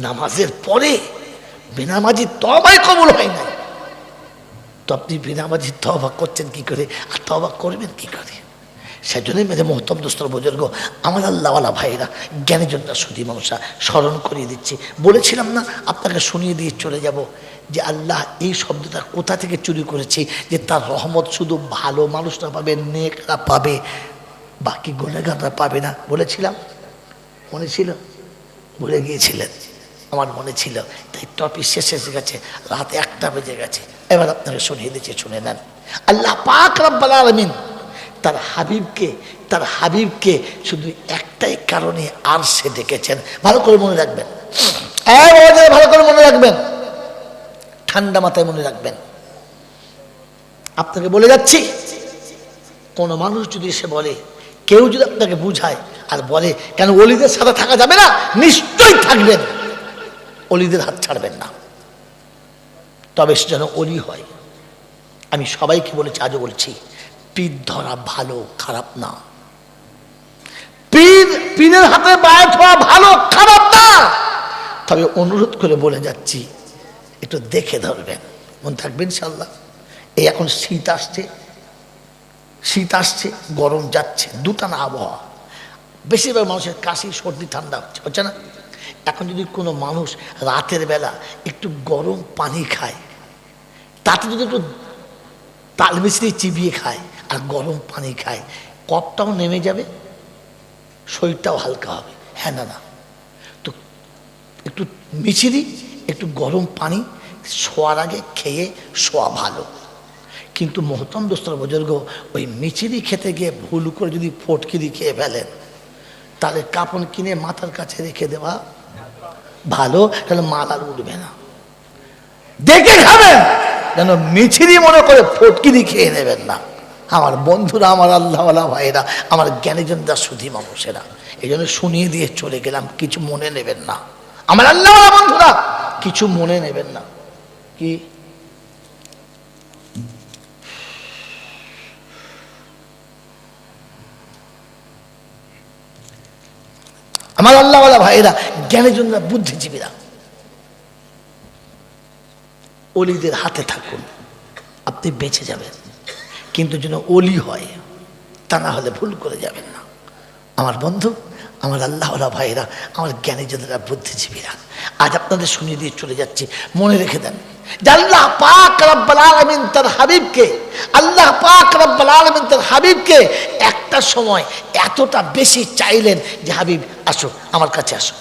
নামাজের পরে বেনামাজি তওবাই কবুল হয় না, তো আপনি বেনামাজি তওবা করছেন কি করে, আর তওবা করবেন কি করে? সেজন্যই মেরে মোহতম দোস্তর বুজুর্গ, আমার আল্লাহওয়ালা ভাইরা, জ্ঞানের জন্য সুধী মানুষরা স্মরণ করিয়ে দিচ্ছি। বলেছিলাম না আপনাকে শুনিয়ে দিয়ে চলে যাব যে আল্লাহ এই শব্দটা কোথা থেকে চুরি করেছি, যে তার রহমত শুধু ভালো মানুষরা পাবে, নেকরা পাবে, বাকি গুনেগাররা পাবে না। বলেছিলাম, মনে ছিল? ভুলে গিয়েছিলেন? আমার মনে ছিল, তাই টপিক শেষ এসে গেছে, রাত 1টা বেজে গেছে। এবার আপনাকে শুনিয়ে দিচ্ছি, শুনে নেন। আল্লাহ পাক রব্বুল আলামিন তার হাবিবকে শুধু একটাই কারণে আরশে ডেকেছেন। ভালো করে মনে রাখবেন, ভালো করে মনে রাখবেন, ঠান্ডা মাথায় মনে রাখবেন। আপনাকে বলে যাচ্ছি, কোন মানুষ যদি এসে বলে, কেউ যদি আপনাকে বুঝায় আর বলে কেন ওলিদের সাথে থাকা যাবে না, নিশ্চয়ই থাকবেন, ওলিদের হাত ছাড়বেন না। তবে সে যেন অলি হয়। আমি সবাইকে বলেছি, আজও বলছি, পীর ধরা ভালো, খারাপ না। পীরের হাতে বায়াত হওয়া ভালো, খারাপ না। তবে অনুরোধ করে বলে যাচ্ছি, একটু দেখে ধরবেন, মন থাকবেন ইনশাআল্লাহ। এই এখন শীত আসছে, গরম যাচ্ছে, দুটানা আবহাওয়া। বেশিরভাগ মানুষের কাশি, সর্দি, ঠান্ডা হচ্ছে না? এখন যদি কোনো মানুষ রাতের বেলা একটু গরম পানি খায়, তাতে যদি একটু তাল মিছরি চিবিয়ে খায় আর গরম পানি খায়, কফটাও নেমে যাবে, শরীরটাও হালকা হবে। হ্যাঁ না? তো একটু মিছরি, একটু গরম পানি শোয়ার আগে খেয়ে শোয়া ভালো। কিন্তু মোহতরম দোস্তর বুজুর্গ, ওই মিছরি খেতে গিয়ে ভুল করে যদি ফটকিরি খেয়ে ফেলেন, তাহলে কাপড় কিনে মাথার কাছে রেখে দেওয়া ভালো, তাহলে মাল আর উঠবে না। দেখে খাবেন, যেন মিছরি মনে করে ফটকিরি খেয়ে নেবেন না। আমার বন্ধুরা, আমার আল্লাহওয়ালা ভাইরা, আমার জ্ঞানীজনরা, সুধী মানুষেরা, এই জন্য শুনিয়ে দিয়ে চলে গেলাম, কিছু মনে নেবেন না। আমার আল্লাহওয়ালা বন্ধুরা, কিছু মনে নেবেন না। কি আমার আল্লাহওয়ালা ভাইরা, জ্ঞানীজনরা, বুদ্ধিজীবীরা, অলিদের হাতে থাকুন, আপনি বেঁচে যাবেন। কিন্তু যেন অলি হয়, তা না হলে ভুল করে যাবেন না। আমার বন্ধু, আমার আল্লাহওয়ালা ভাইরা, আমার জ্ঞানীজনেরা, বুদ্ধিজীবীরা, আজ আপনাদের শুনিয়ে দিয়ে চলে যাচ্ছি, মনে রেখে দেন যে আল্লাহ পাক রব্বুল আলামিন তার হাবিবকে, আল্লাহ পাক রব্বুল আলামিন তার হাবিবকে একটা সময় এতটা বেশি চাইলেন যে হাবিব আসো, আমার কাছে আসো,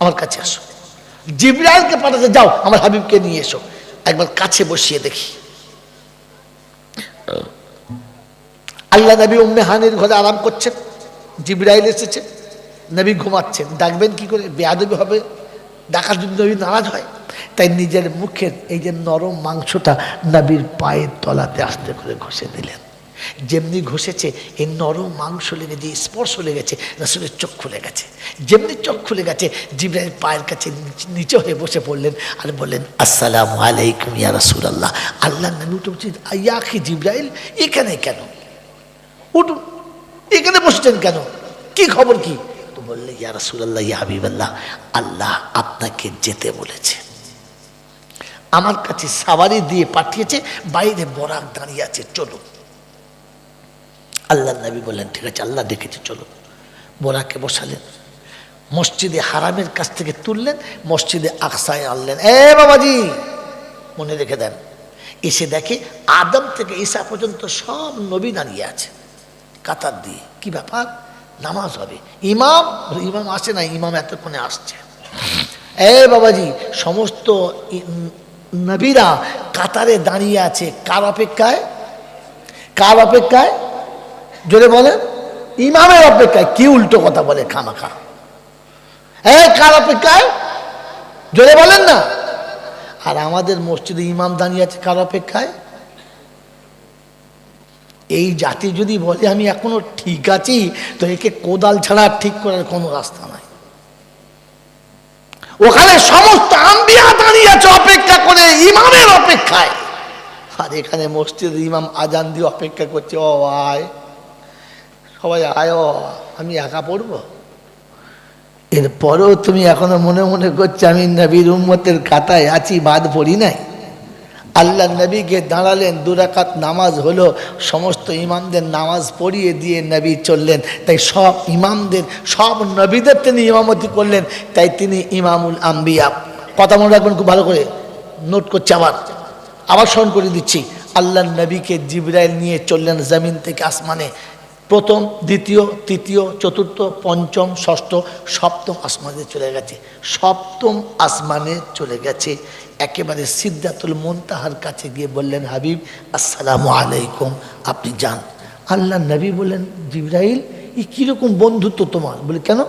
আমার কাছে আসো। জিবরাইলকে পাঠাতে, যাও আমার হাবিবকে নিয়ে এসো, একবার কাছে বসিয়ে দেখি। আল্লাহ নবী উম্মে হানির ঘরে আরাম করছেন, জিবরাইল এসেছে, নবী ঘুমাচ্ছেন, ডাকবেন কি করে? বেয়াদবি হবে, ডাকার যদি নবী নারাজ হয়। তাই নিজের মুখের এই যে নরম মাংসটা নবীর পায়ের তলাতে আস্তে করে ঘষে দিলেন। যেমনি ঘষেছে, এই নরম মাংস লেগে, যে স্পর্শ লেগেছে, রাসূলের চোখ খুলে গেছে। যেমনি চোখ খুলে গেছে, জিবরাইল পায়ের কাছে নিচে হয়ে বসে পড়লেন আর বললেন, আসসালামু আলাইকুম ইয়া রাসূলুল্লাহ। আল্লাহ নবী উঠে বলছেন, ইয়া আখি জিবরাইল, এখানে কেন? উঠুন, এখানে বসছেন কেন? কি খবর কি? তো বললে, ইয়া রাসূলুল্লাহ, ইয়া হাবিবাল্লাহ, আল্লাহ আপনাকে যেতে বলেছে, আমার কাছে সাওয়ারি দিয়ে পাঠিয়েছে, বাইরে বরাক দাঁড়িয়ে আছে, চলো। আল্লাহ নবী বললেন, ঠিক আছে, আল্লাহ ডেকেছে, চলো। বোরাকে বসালেন, মসজিদে হারামের কাছ থেকে তুললেন, মসজিদে আকসায় আনলেন। বাবাজি, মনে রেখে দেন, এসে দেখে আদম থেকে ঈসা পর্যন্ত সব নবী দাঁড়িয়ে আছে কাতার দিয়ে। কি ব্যাপার? নামাজ হবে। ইমাম আসে না, ইমাম এতক্ষণে আসছে। বাবাজি, সমস্ত নবীরা কাতারে দাঁড়িয়ে আছে, কার অপেক্ষায়? কার অপেক্ষায়? জোরে বলেন, ইমামের অপেক্ষায়। কি উল্টো কথা বলে খামাখা? কার অপেক্ষায়? জোরে বলেন না। আর আমাদের মসজিদে ইমাম দাঁড়িয়ে আছে কার অপেক্ষায়? এই জাতি যদি বলে আমি এখনো ঠিক আছি, তো একে কোদাল ছাড়া ঠিক করার কোনো রাস্তা নাই। ওখানে সমস্ত আম্বিয়া দাঁড়িয়ে আছে অপেক্ষা করে, ইমামের অপেক্ষায়। আর এখানে মসজিদের ইমাম আজান দিয়ে অপেক্ষা করছে, ও আয়, সবাই আয়, আমি একা পড়বো। এরপরেও তুমি এখনো মনে মনে করছো আমি নবীর উম্মতের খাতায় আছি, বাদ পড়ি নাই। আল্লাহ নবীকে দাঁড়ালেন, 2 রাকাত নামাজ হলো, সমস্ত ইমামদের নামাজ পড়িয়ে দিয়ে নবী চললেন। তাই সব ইমামদের, সব নবীদের তিনি ইমামতি করলেন, তাই তিনি ইমামুল আম্বিয়া। কথা মনে রাখবেন খুব ভালো করে, নোট করছে, আবার স্মরণ করে দিচ্ছি। আল্লাহ নবীকে জিবরাইল নিয়ে চললেন জমিন থেকে আসমানে, প্রথম, দ্বিতীয়, তৃতীয়, চতুর্থ, পঞ্চম, ষষ্ঠ, সপ্তম আসমানে চলে গেছে। সপ্তম আসমানে চলে গেছে, একেবারে সিদরাতুল মুনতাহার কাছে গিয়ে বললেন, হাবিব আসসালামু আলাইকুম, আপনি যান। আল্লাহ নবী বললেন, জিবরাইল, এই কিরকম বন্ধুত্ব তোমার? বলে, কেন?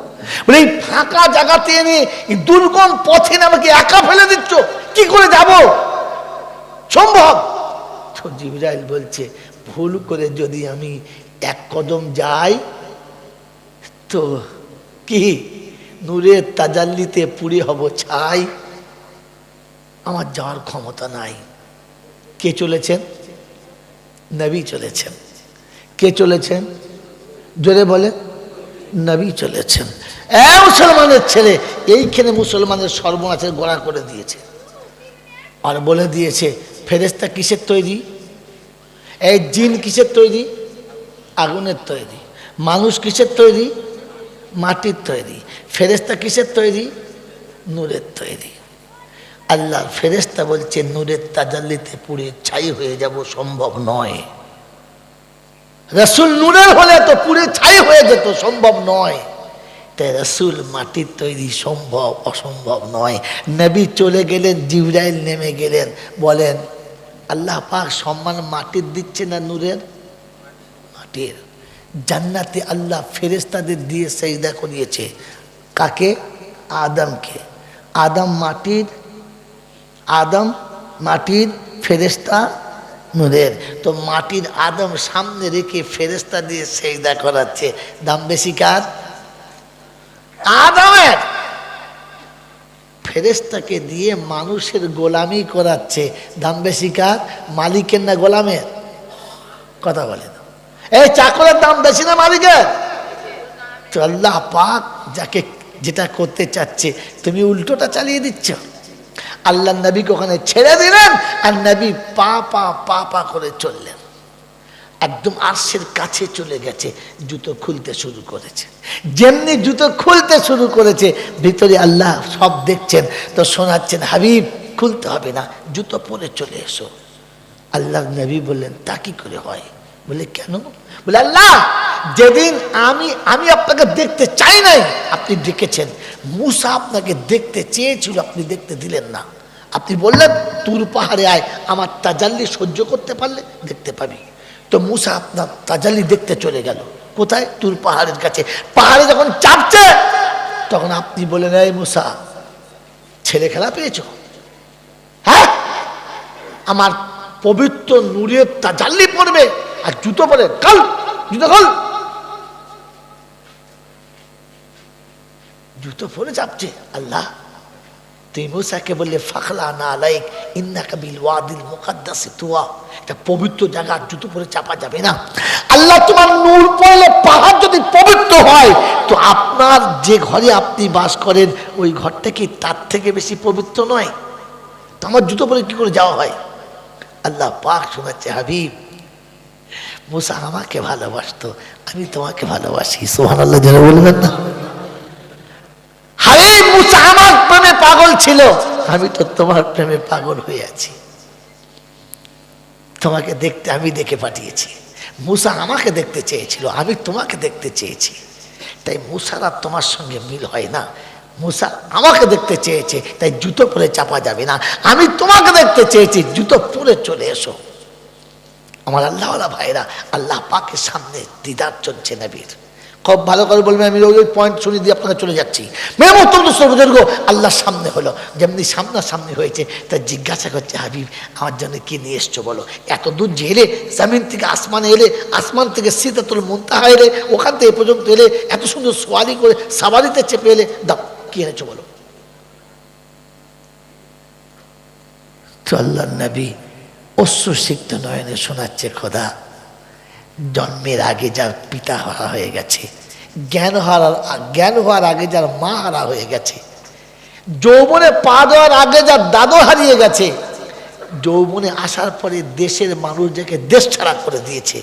বলে, এই ফাঁকা জায়গাতে এনে, এই দুর্গম পথে আমাকে একা ফেলে দিচ্ছ, কি করে যাব? সম্ভব? তো জিবরাইল বলছে, ভুল করে যদি আমি 1 কদম যাই, তো কি নূরের তাজাল্লিতে পুড়ে হব ছাই? আমার যাওয়ার ক্ষমতা নাই। কে চলেছেন? নবী চলেছেন। কে চলেছেন? জোরে বলে, নবী চলেছেন। মুসলমানের ছেলে এইখানে মুসলমানের সর্বনাশের গোড়া করে দিয়েছে আর বলে দিয়েছে ফেরেশতা কিসের তৈরি, এই জিন কিসের তৈরি, আগুনের তৈরি। মানুষ কিসের তৈরি, মাটির তৈরি। ফেরেশতা কিসের তৈরি, নূরের তৈরি। আল্লাহ ফেরেশতা বলছে নূরের তাজাল্লিতে পুড়ে ছাই হয়ে যাব সম্ভব নয়। রাসূল নূরের হলে তো পুড়ে ছাই হয়ে যেত, সম্ভব নয়। তাই রাসূল মাটির তৈরি, সম্ভব, অসম্ভব নয়। নবী চলে গেলেন, জিবরাইল নেমে গেলেন, বলেন আল্লাহ পাক সম্মান মাটির দিচ্ছে না নূরের? মাটির। জান্নাতে আল্লাহ ফেরেশতাদের দিয়ে সেজদা করিয়েছে। কাকে? আদমকে। আদম মাটির, আদম মাটির, ফেরেশতা নূরের। তো মাটির আদম সামনে রেখে ফেরেশতা দিয়ে সেজদা করাচ্ছে, দাম বেশি কার? আদমের। ফেরেশতাকে দিয়ে মানুষের গোলামি করাচ্ছে, দাম বেশি কার? মালিকের না গোলামের? কথা বলে না। এই চাকরের দাম বেশি না মালিকের? তো আল্লাহ পাক যাকে যেটা করতে চাচ্ছে তুমি উল্টোটা চালিয়ে দিচ্ছ। আল্লাহ নবীকে ওখানে ছেড়ে দিলেন আর নবী পা পা পা পা করে চললেন, একদম আরশের কাছে চলে গেছে। জুতো খুলতে শুরু করেছে। যেমনি জুতো খুলতে শুরু করেছে ভিতরে আল্লাহ সব দেখছেন, তো শোনাচ্ছেন হাবিব খুলতে হবে না, জুতো পরে চলে এসো। আল্লাহ নবী বললেন তা কি করে হয়? বলে কেন? বলে আল্লাহ যেদিন আমি আপনাকে দেখতে চাই নাই আপনি ডেকেছেন। মূসা আপনাকে দেখতে চেয়েছিল, আপনি দেখতে দিলেন না। আপনি বললেন তুর পাহাড়ে আয়, আমার তাজাল্লি সহ্য করতে পারলে দেখতে পাবি। তো মূসা আপনার তাজাল্লি দেখতে চলে গেল কোথায়? তুর পাহাড়ের কাছে। পাহাড়ে যখন চাপছে তখন আপনি বলেন এই মূসা ছেলে খেলা পেয়েছো? হ্যাঁ, আমার পবিত্র নূরের তাজাল্লি পড়বে আর জুতো পরে কাল, জুতো খোল। জুতো পরে চাপছে। আল্লাহ তুই মূসাকে বললে ফাখলা না আলাইক ইন্নাকা বিল ওয়াদিল মুকাদ্দাস তুয়া, এটা পবিত্র জায়গা, জুতো পরে চাপা যাবে না। আল্লাহ তোমার নূর পড়লে পাহাড় যদি পবিত্র হয় তো আপনার যে ঘরে আপনি বাস করেন ওই ঘরটা কি তার থেকে বেশি পবিত্র নয়? তো আমার জুতো পরে কি করে যাওয়া হয়? আল্লাহ পাক শোনাচ্ছে হাবিব মূসা আমাকে ভালোবাসতো, আমি তোমাকে ভালোবাসি। সুবহানাল্লাহ যারা বলবেন না। হাবিব মূসা আমার প্রেমে পাগল ছিল, আমি তো তোমার প্রেমে পাগল হয়ে আছি। তোমাকে দেখতে আমি দেখে পাঠিয়েছি। মূসা আমাকে দেখতে চেয়েছিল, আমি তোমাকে দেখতে চেয়েছি। তাই মূসার আর তোমার সঙ্গে মিল হয় না। মূসা আমাকে দেখতে চেয়েছে, তাই জুতো পরে চাপা যাবে না। আমি তোমাকে দেখতে চেয়েছি, জুতো পরে চলে এসো। আমার আল্লাহওয়ালা ভাইরা, আল্লাহ পাকের সামনে দিদার চলছে নবীর। খুব ভালো করে বলবেন, আমি ওই পয়েন্ট শুনে দিয়ে আপনাকে চলে যাচ্ছি। বুজুর্গ আল্লাহর সামনে হলো, যেমনি সামনাসামনি হয়েছে তা জিজ্ঞাসা করছে হাবিব আমার জন্য কি নিয়ে এসছো বলো। এত দূর যে এলে, জমিন থেকে আসমানে এলে, আসমান থেকে সিদরাতুল মুনতাহা এলে, ওখান থেকে পর্যন্ত এলে, এত সুন্দর সোয়ারি করে সাবারিতে চেপে এলে, দাও কি এনেছো বলো। তো আল্লাহ নবী অশ্রুসিক্ত নয়নে শোনাচ্ছে খোদা জন্মের আগে যার পিতা হারা হয়ে গেছে, জ্ঞান হওয়ার আগে যার মা হারা হয়ে গেছে, যৌবনে পা দেওয়ার আগে যার দাদু হারিয়ে গেছে, যৌবনে আসার পরে দেশের মানুষ যাকে দেশ ছাড়া করে দিয়েছে,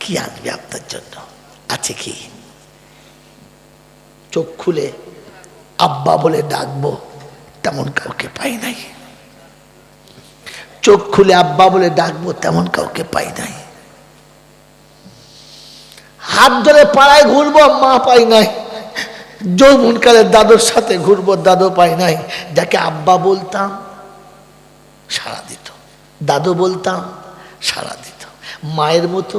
কি আনবে আপনার জন্য? আছে কি? চোখ খুলে আব্বা বলে ডাকবো তেমন কাউকে পাই নাই। চোখ খুলে আব্বা বলে ডাকবো তেমন কাউকে পাই নাই। হাত ধরে পাড়ায় ঘুরবো, মা পাই নাই। যৌবনকালে দাদুর সাথে ঘুরবো, দাদু পাই নাই। যাকে আব্বা বলতাম সাড়া দিত, দাদু বলতাম সাড়া দিত, মায়ের মতো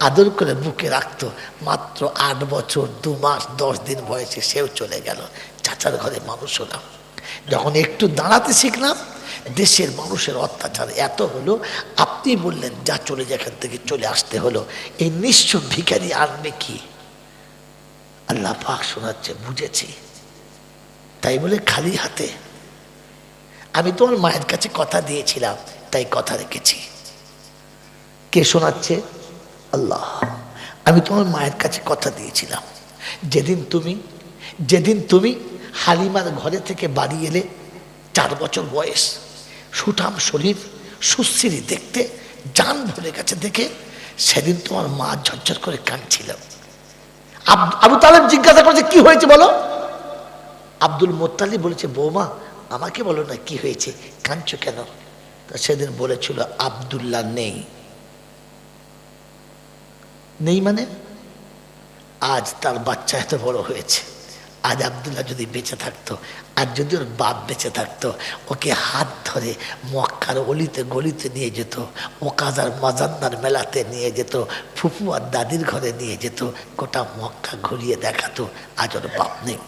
আদর করে বুকে রাখতো। মাত্র 8 বছর 2 মাস 10 দিন বয়সে সেও চলে গেল। চাচার ঘরে মানুষ হলাম। যখন একটু দাঁড়াতে শিখলাম, দেশের মানুষের অত্যাচার এত হলো, আপনি বললেন যা চলে যায়, এখান থেকে চলে আসতে হলো। এই নিঃস্ব ভিখারি আনবে কি? আল্লাহ পাক শোনাচ্ছে বুঝেছি, তাই বলে খালি হাতে আমি তোমার মায়ের কাছে কথা দিয়েছিলাম, তাই কথা রেখেছি। কে শোনাচ্ছে? আল্লাহ। আমি তোমার মায়ের কাছে কথা দিয়েছিলাম, যেদিন তুমি হালিমার ঘরে থেকে বাড়ি এলে, 4 বছর বয়স, সুঠাম শরীর, সুশ্রী দেখতে, জান ভরে গেছে দেখে, সেদিন তোমার মা ঝরঝর করে কাঁদছিল। আবু তালেব জিজ্ঞাসা করেছে কি হয়েছে বলো। আব্দুল মোত্তালিব বলেছে বৌমা আমাকে বলো না কি হয়েছে, কাঁদছো কেন? তা সেদিন বলেছিল আব্দুল্লাহ নেই। নেই মানে আজ তার বাচ্চা এত বড় হয়েছে, আজ আব্দুল্লাহ যদি বেঁচে থাকতো, আর যদি ওর বাপ বেঁচে থাকতো, ওকে হাত ধরে মক্কার অলিতে গলিতে নিয়ে যেত, ওকাজার মাজান্নার মেলাতে নিয়ে যেত, ফুফু আর দাদির ঘরে নিয়ে যেত, গোটা মক্কা ঘুরিয়ে দেখাতো। আজ ওর বাপ নেই।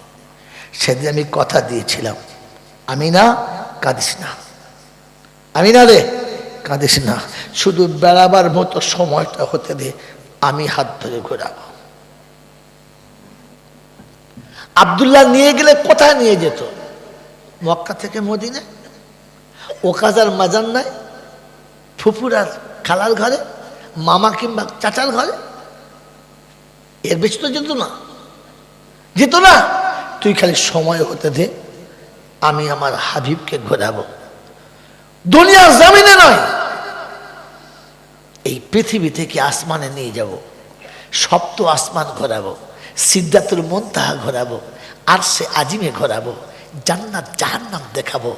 সেদিন আমি কথা দিয়েছিলাম, আমিনা কাঁদিস না, আমিনা রে কাঁদিস না, শুধু বেড়াবার মতো সময়টা হতে দে, আমি হাত ধরে ঘোরাবো। আব্দুল্লাহ নিয়ে গেলে কোথায় নিয়ে যেত? মক্কা থেকে মদিনা, ওকাজার মাজান্নায়, ফুফুরার খালার ঘরে, মামা কিংবা চাচার ঘরে, এর বেশি তো যেত না, যেত না। তুই খালি সময় হতে দে, আমি আমার হাবিবকে ঘোরাবো। দুনিয়ার জমিনে নয়, এই পৃথিবী থেকে আসমানে নিয়ে যাব, সপ্ত আসমান ঘোরাবো, সিদ্ধাতুল মুনতাহা ঘোরাবো, আরশে আজিমে ঘোরাবো, জান্নাত জাহান্নাম দেখাবো।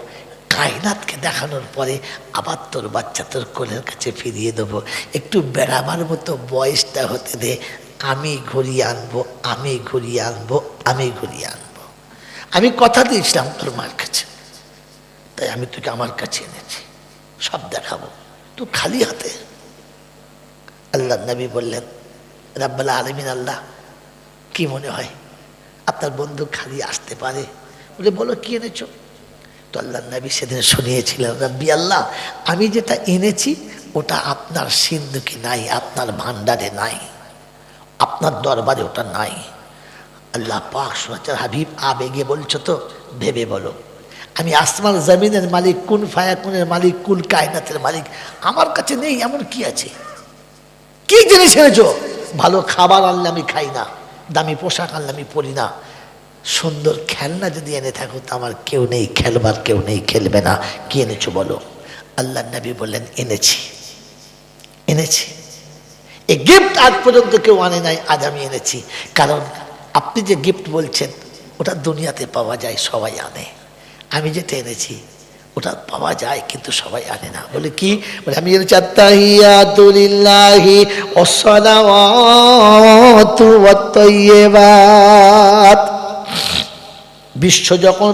কায়নাতকে দেখানোর পরে আবার তোর বাচ্চা তোর কোলের কাছে ফিরিয়ে দেবো। একটু বেড়াবার মতো বয়সটা হতে দে, আমি ঘুরিয়ে আনবো, আমি ঘুরিয়ে আনবো, আমি ঘুরিয়ে আনবো। আমি কথা দিয়েছিলাম তোর মার কাছে, তাই আমি তোকে আমার কাছে এনেছি, সব দেখাবো, তুই খালি হাতে। আল্লাহ নবী বললেন, রাব্বুল আলামিন আল্লাহ কি মনে হয় আপনার বন্ধু খালি আসতে পারে? বলে বলো কি এনেছো? তো আল্লাহ নবী সেদিন শুনিয়েছিলেন, রাব্বি আল্লাহ আমি যেটা এনেছি ওটা আপনার সিন্ধুকে নাই, আপনার ভান্ডারে নাই, আপনার দরবারে ওটা নাই। আল্লাহ পাক শোনাচ্ছেন, হাবিব আবেগে বলছো তো, ভেবে বলো। আমি আসমান জমিনের মালিক, কুন ফায়াকুনের মালিক, কুল কায়নাতের মালিক, আমার কাছে নেই এমন কি আছে? কি জিনিস এনেছো? ভালো খাবার আনলে আমি খাই না, দামি পোশাক আনলে আমি পরি না, সুন্দর খেলনা যদি এনে থাকো তো আমার কেউ নেই খেলবার, কেউ নেই খেলবে না, কি এনেছো বলো? আল্লাহ নবী বললেন এনেছি, এনেছি। এই গিফট আজ পর্যন্ত কেউ আনে নাই, আজ আমি এনেছি। কারণ আপনি যে গিফট বলছেন ওটা দুনিয়াতে পাওয়া যায়, সবাই আনে। আমি যেটা এনেছি ওটা পাওয়া যায় কিন্তু সবাই আনে না। বলে কি? বলে আমি এনেছি আত্তাহিয়াতু লিল্লাহি ওয়াসসালাওয়াতু ওয়াত-তাইয়্যিবাত। বিশ্ব যখন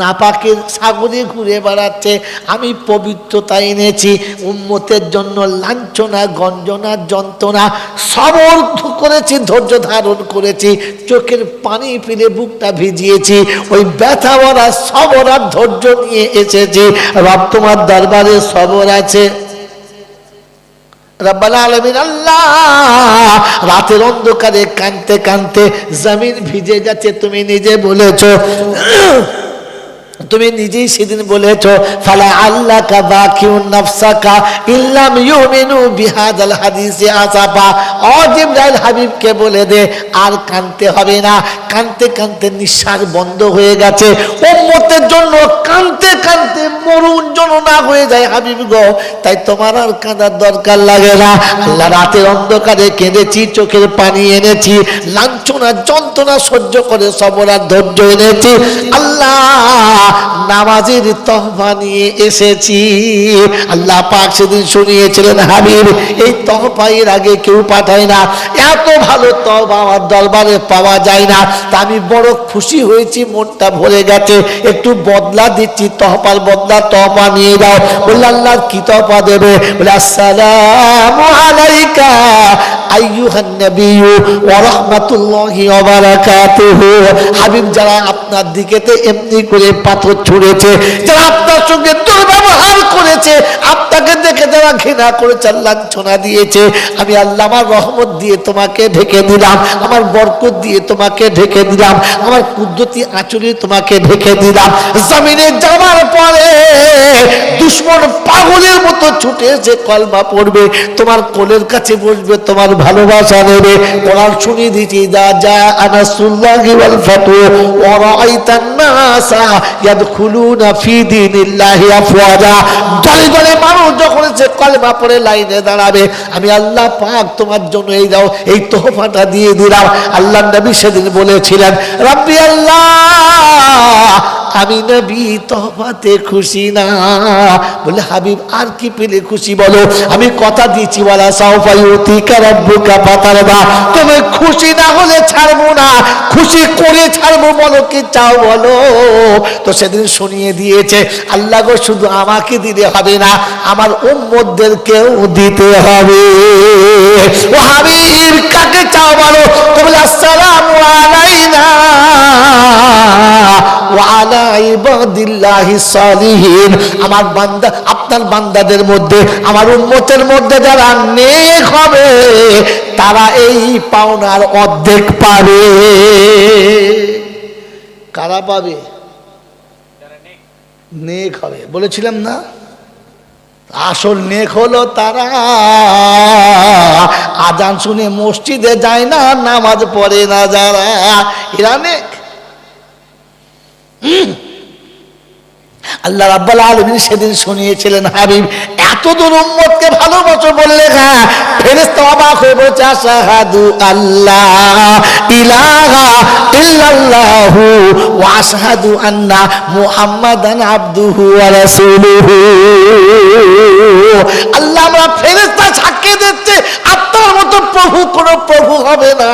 নাপাকের সাগরে ঘুরে বেড়াচ্ছে, আমি পবিত্রতা এনেছি। উম্মতের জন্য লাঞ্ছনা, গঞ্জনা, যন্ত্রণা সবর করেছি, ধৈর্য ধারণ করেছি, চোখের পানি ফেলে বুকটা ভিজিয়েছি, ওই ব্যথা ভরা সবর আর ধৈর্য নিয়ে এসেছি। রব তোমার দরবারে সবর আছে। রব্বুল আলামিন আল্লাহ রাতের অন্ধকারে কাঁদতে কাঁদতে জমিন ভিজে যাচ্ছে। তুমি নিজে বলেছো, তুমি নিজেই সেদিন বলেছো, ফালা আল্লাকা বাকিউন নাফসাকা ইল্লাম ইউমিনু বিহাদাল হাদিসে আসাফা। ও জিবরাইল হাবিবকে বলে দে আর কাঁদতে হবে না। কাঁদতে কাঁদতে নিঃশ্বাস বন্ধ হয়ে গেছে। উম্মতের জন্য কাঁদতে কাঁদতে মরণ জননা হয়ে যায় হাবিব গো, তাই তোমার আর কাঁদার দরকার লাগে না। আল্লাহ রাতের অন্ধকারে কেঁদেছি, চোখের পানি এনেছি, লাঞ্ছনা যন্ত্রণা সহ্য করে সবর আর ধৈর্য এনেছি। আল্লাহ নামাজের তহবা নিয়ে এসেছি। আল্লাহ পাক সেদিন শুনিয়েছিলেন, হাবিব এই তহবা এর আগে কেউ পাঠায় না, এত ভালো তহবা আমার দরবারে পাওয়া যায় না। তা আমি বড় খুশি হয়েছি, মনটা ভরে গেছে, একটু বদলা দিচ্ছি, তহবার বদলা তহবা নিয়ে দাও। বললে আল্লাহ কি তহবা দেবে? বলে আসসালামু আলাইকা আইয়ুহান নবিয়্যু ওয়া রাহমাতুল্লাহি ওয়া বারাকাতুহু। হাবিব যারা আপনার দিকেতে এমনি করে পাথর ছুঁড়েছে, যারা আপনার সঙ্গে দুর্ব্যবহার করেছে, করেছে, আপনাকে দেখে যারা ঘৃণা করেছে, লাঞ্ছনা দিয়েছে, আমি আল্লাহ আমার রহমত দিয়ে তোমাকে ঢেকে দিলাম, আমার বরকত দিয়ে তোমাকে ঢেকে দিলাম, আমার কুদরতি আঁচলে তোমাকে ঢেকে দিলাম। জমিনে যাওয়ার পরে দুশ্মন পাগলের মতো ছুটে এসে কলমা পড়বে, তোমার কোলের কাছে বসবে, তোমার ভালোবাসা নেবে। কোরআন শুনিয়ে দিয়েছি, যা যা আনাসুল্লাহি ওয়াল ফাতহু ওয়া রাআইতান নাসা ইয়াদখুলুনা ফি দীনিল্লাহি আফওয়াজা। দলে দলে মানুষ যখন সে কলমা পড়ে লাইনে দাঁড়াবে, আমি আল্লাহ পাক তোমার জন্য এই দাও, এই তোহফাটা দিয়ে দিলাম। আল্লাহর নবী সেদিন বলেছিলেন, রাব্বি আল্লাহ, আমি নবী তোহফাতে খুশি না। বলে হাবিব আর কি পেলে খুশি বলো? আমি কথা দিয়েছি, ওয়ালা সাউফা ইউতিকা রাব্বুকা ফাতারদা, তুমি খুশি না হলে ছাড়বো না, খুশি করে ছাড়বো, বলো কি চাও বলো। তো সেদিন শুনিয়ে দিয়েছে, আল্লাহ গো শুধু আমাকে দিলে হবে না, আমার উম্মতদেরকেও দিতে হবে। ও হাবিব কাকে চাও বলো? তো বলে আসসালামু আলাইনা ওয়া আলা ইবাদিল্লাহিস সালিহিন। আমার বান্দা, আপনার বান্দাদের মধ্যে, আমার উম্মতের মধ্যে যারা নেক হবে, তারা এই পাওনার অর্ধেক পাবে। কারা পাবে? নেক হবে, বলেছিলাম না? আসল নেক হলো তারা আজান শুনে মসজিদে যায় না, নামাজ পড়ে না যারা, এরা নেক। আল্লাহ রাব্বুল আলামিন সেদিন শুনিয়েছিলেন, হাবিব এত দূর উম্মতকে ভালোবাসো বললে, হ্যাঁ। ফেরেশতা অবাক হয়ে বলছে, আশহাদু আল্লাহ ইলাহা ইল্লাল্লাহু ওয়া আশহাদু আন্না মুহাম্মাদান আবদুহু ওয়া রাসূলুহু। আল্লাহ, আমরা ফেরেশতা সাক্ষী দিচ্ছে আপনার মতো প্রভু কোন প্রভু হবে না,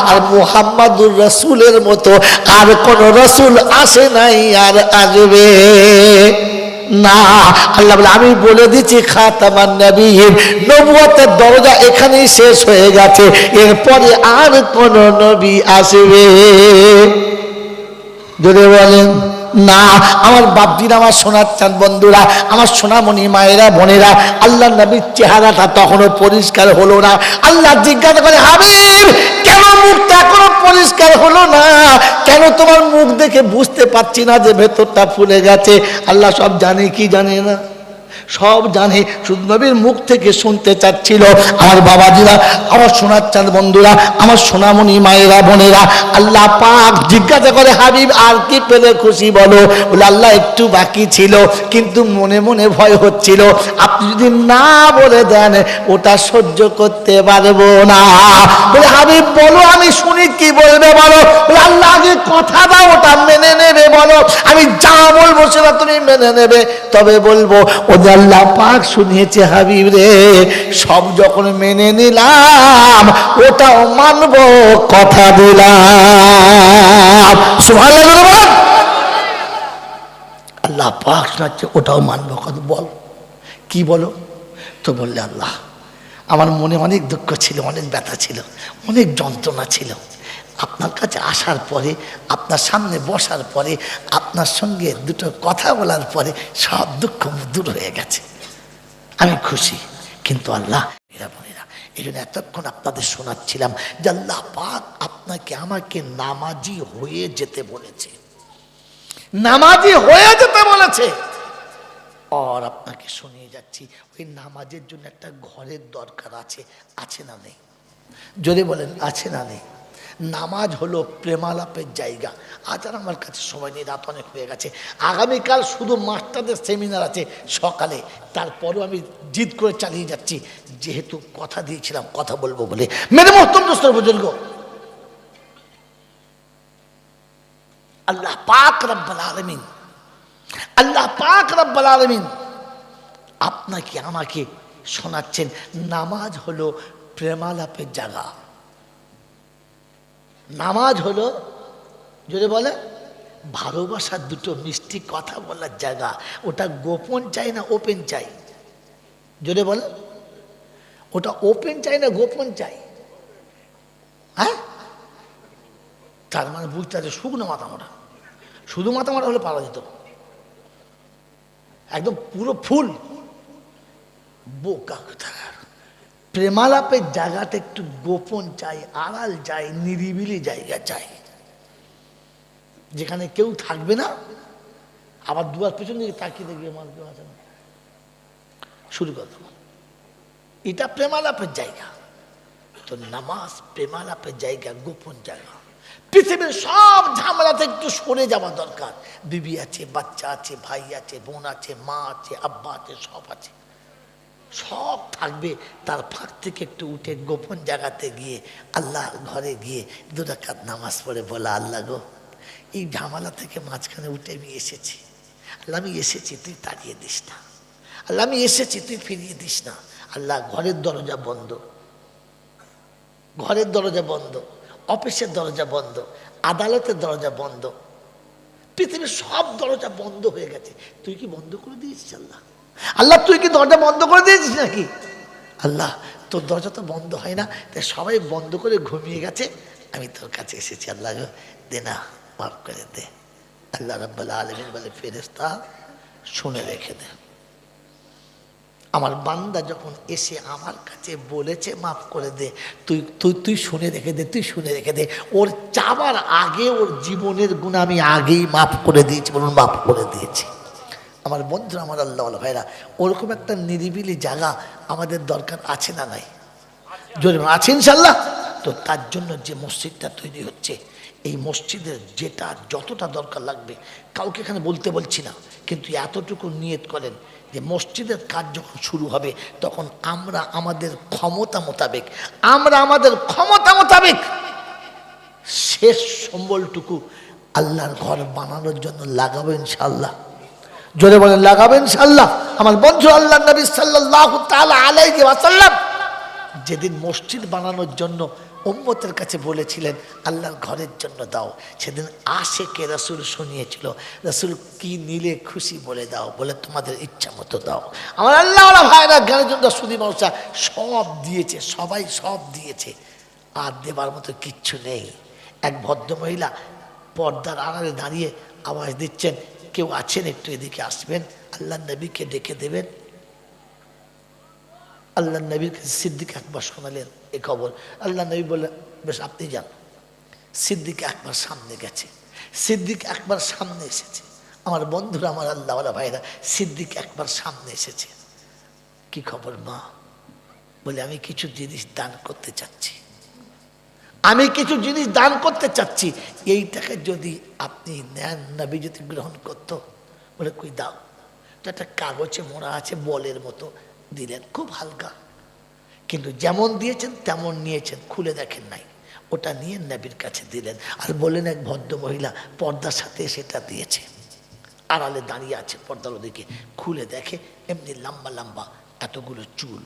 আর মুহাম্মাদুর রাসূলের মতো আর কোন রাসূল আসে নাই আর আসবে না। আল্লাহ বলে, আমি বলে দিচ্ছি খাতামান নবীয়্যিন, নবুয়তের দরজা এখানেই শেষ হয়ে গেছে, এরপরে আর কোন নবী আসবে? যদি বলেন না। আমার বাপজিরা, আমার সোনার চাঁদ বন্ধুরা, আমার সোনামণি মায়েরা বোনেরা, আল্লাহ নবীর চেহারাটা তখনও পরিষ্কার হলো না। আল্লাহ জিজ্ঞাসা করে, হাবিব কেন মুখটা এখনো পরিষ্কার হলো না? কেন তোমার মুখ দেখে বুঝতে পারছি না যে ভেতরটা ফুলে গেছে? আল্লাহ সব জানে কি জানে না? সব জানে, শুধু নবীর মুখ থেকে শুনতে চাচ্ছিল। আমার বাবাজিরা, আমার সোনার চাঁদ বন্ধুরা, আমার সোনামণি মায়েরা বোনেরা, আল্লাহ পাক জিজ্ঞাসা করে, হাবিব আর কি পেলে খুশি বলো? বলে, আল্লাহ একটু বাকি ছিল, কিন্তু মনে মনে ভয় হচ্ছিল, আপনি যদি না বলে দেন ওটা সহ্য করতে পারবো না। বলে, হাবিব বলো, আমি শুনি কি বলবে বলো। বলে, আল্লাহ আগে কথা দাও, ওটা মেনে নেবে বলো, আমি যা বলবো সেটা তুমি মেনে নেবে, তবে বলবো। ওদের আল্লাহ পাক শুনিয়েছে, হাবিব রে, সব যখন মেনে নিলাম, ওটাও মানবো, কথা দিলাম। সুবহানাল্লাহ। আল্লাহ পাক শোনাচ্ছে, ওটাও মানবো, কথা বল। কি বলো? তো বললে, আল্লাহ আমার মনে অনেক দুঃখ ছিল, অনেক ব্যথা ছিল, অনেক যন্ত্রণা ছিল, আপনার কাছে আসার পরে, আপনার সামনে বসার পরে, আপনার সঙ্গে দুটো কথা বলার পরে সব দুঃখ দূর হয়ে গেছে, আমি খুশি। কিন্তু আল্লাহ, এরা বোনেরা, এই জন্য এতক্ষণ আপনাদের শোনাচ্ছিলাম যে আল্লাহ পাক আপনাকে আমাকে নামাজি হয়ে যেতে বলেছে, নামাজি হয়ে যেতে বলেছে। আর আপনাকে শুনিয়ে যাচ্ছি, ওই নামাজের জন্য একটা ঘরের দরকার আছে, আছে না নেই? যদি বলেন আছে না নেই? নামাজ হলো প্রেমালাপের জায়গা। আজ আর আমার কাছে সময় নেই, রাত অনেক হয়ে গেছে। আগামীকাল শুধু মাস্টারদের সেমিনার আছে সকালে, তারপরেও আমি জিদ করে চালিয়ে যাচ্ছি, যেহেতু কথা দিয়েছিলাম কথা বলবো বলে। মেরে মোহতরম দোস্তর বুজুর্গ, আল্লাহ পাক রব্বুল আলামিন, আল্লাহ পাক রব্বুল আলামিন আপনাকে আমাকে শোনাচ্ছেন, নামাজ হলো প্রেমালাপের জায়গা। নামাজ হলো, যদি বলে, ভালোবাসার দুটো মিষ্টি কথা বলার জায়গা। ওটা গোপন চাই না ওপেন চাই? যদি বলে, ওটা ওপেন চাই না গোপন চাই? হ্যাঁ, তার মানে বুঝতে আছে শুকনো মাথা মোটা, শুধু মাথা মোটা হলে পারা যেত। একদম পুরো ফুল। বোকা কোথাকার। প্রেমালাপের জায়গাটা একটু গোপন চাই, আড়াল চাই, নিরিবিলি জায়গা চাই, যেখানে কেউ থাকবে না। আবার দুয়ার পেছন দিকে তাকিয়ে দেখবে আমার কেউ আছে না, শুরু করতে। এটা প্রেমালাপের জায়গা। তো নামাজ প্রেমালাপের জায়গা, গোপন জায়গা। পৃথিবীর সব ঝামেলা থেকে একটু সরে যাওয়া দরকার। বিবি আছে, বাচ্চা আছে, ভাই আছে, বোন আছে, মা আছে, আব্বা আছে, সব আছে, সব থাকবে। তার ফাঁক থেকে একটু উঠে গোপন জায়গাতে গিয়ে আল্লাহর ঘরে গিয়ে 2 রাকাত নামাজ পড়ে বলা, আল্লাহ গো, এই ঝামেলা থেকে মাঝখানে উঠে আমি এসেছি। আল্লাহ আমি এসেছি, তুই তাড়িয়ে দিস না। আল্লাহ আমি এসেছি, তুই ফিরিয়ে দিস না। আল্লাহ ঘরের দরজা বন্ধ, ঘরের দরজা বন্ধ, অফিসের দরজা বন্ধ, আদালতের দরজা বন্ধ, পৃথিবীর সব দরজা বন্ধ হয়ে গেছে, তুই কি বন্ধ করে দিয়েছিস? আল্লাহ, আল্লাহ তুই কি দরজা বন্ধ করে দিয়েছিস নাকি? আল্লাহ তোর দরজা তো বন্ধ হয় না, তাই সবাই বন্ধ করে ঘুমিয়ে গেছে, আমি তোর কাছে এসেছি। আল্লাহ দে না, মাফ করে দে। আল্লাহ রাব্বুল আলামিন বলে, ফেরেশতা শুনে রেখে দে, আমার বান্দা যখন এসে আমার কাছে বলেছে মাফ করে দে, তুই তুই তুই শুনে রেখে দে, তুই শুনে রেখে দে। ওর চাবার আগে ওর জীবনের গুনাহ আমি আগেই মাফ করে দিয়েছি। বলুন, মাফ করে দিয়েছি। আমার বন্ধুরা, আমার আল্লাহ ভাইরা, ওরকম একটা নিরিবিলি জায়গা আমাদের দরকার আছে না নাই? জোরে আছে ইনশাল্লাহ। তো তার জন্য যে মসজিদটা তৈরি হচ্ছে, এই মসজিদের যেটা যতটা দরকার লাগবে, কাউকে এখানে বলতে বলছি না, কিন্তু এতটুকু নিয়ত করেন যে মসজিদের কাজ যখন শুরু হবে তখন আমরা আমাদের ক্ষমতা মোতাবেক শেষ সম্বলটুকু আল্লাহর ঘর বানানোর জন্য লাগাবো ইনশাআল্লাহ। জোরে বলেন, লাগাবো ইনশাআল্লাহ। আমার বন্ধু আল্লাহ নবী সাল্লাল্লাহু তাআলা আলাইহি ওয়াসাল্লাম যেদিন মসজিদ বানানোর জন্য উম্মতের কাছে বলেছিলেন আল্লাহর ঘরের জন্য দাও, সেদিন আশেকে রাসূল শুনিয়েছিল, রাসূল কি নিলে খুশি বলে দাও, বলে তোমাদের ইচ্ছা মতো দাও। আমার আল্লাহওয়ালা ভাইরা, জ্ঞানীজন সুদী মানুষরা সব দিয়েছে, সবাই সব দিয়েছে, আর দেবার মতো কিচ্ছু নেই। এক ভদ্রমহিলা পর্দার আড়ালে দাঁড়িয়ে আওয়াজ দিচ্ছেন, কেউ আছেন একটু এদিকে আসবেন, আল্লাহ নবীকে ডেকে দেবেন। আল্লাহ নবীর কাছে সিদ্দিক আকবর শোনালেন এ খবর। আল্লাহ নবী বললেন, বেশ আপনি যান। সিদ্দিক আকবর সামনে গেছে, সিদ্দিক আকবর সামনে এসেছে। আমার বন্ধুরা, আমার আল্লাহওয়ালা ভাইরা, সিদ্দিক আকবর সামনে এসেছে। কি খবর মা? বলে, আমি কিছু জিনিস দান করতে চাচ্ছি, আমি কিছু জিনিস দান করতে চাচ্ছি, এইটাকে যদি আপনি নেন, নবী যদি গ্রহণ করতো। বলে, কই দাও। তো একটা কাগজে মোড়া আছে, বলের মতো দিলেন, খুব হালকা, কিন্তু যেমন দিয়েছেন তেমন নিয়েছেন, খুলে দেখেন নাই। ওটা নিয়ে নবীর কাছে দিলেন, আর বললেন এক ভদ্র মহিলা পর্দার সাথে সেটা দিয়েছে, আড়ালে দাঁড়িয়ে আছে, পর্দার ওদিকে খুলে দেখে এমনি লম্বা লম্বা এতগুলো চুল।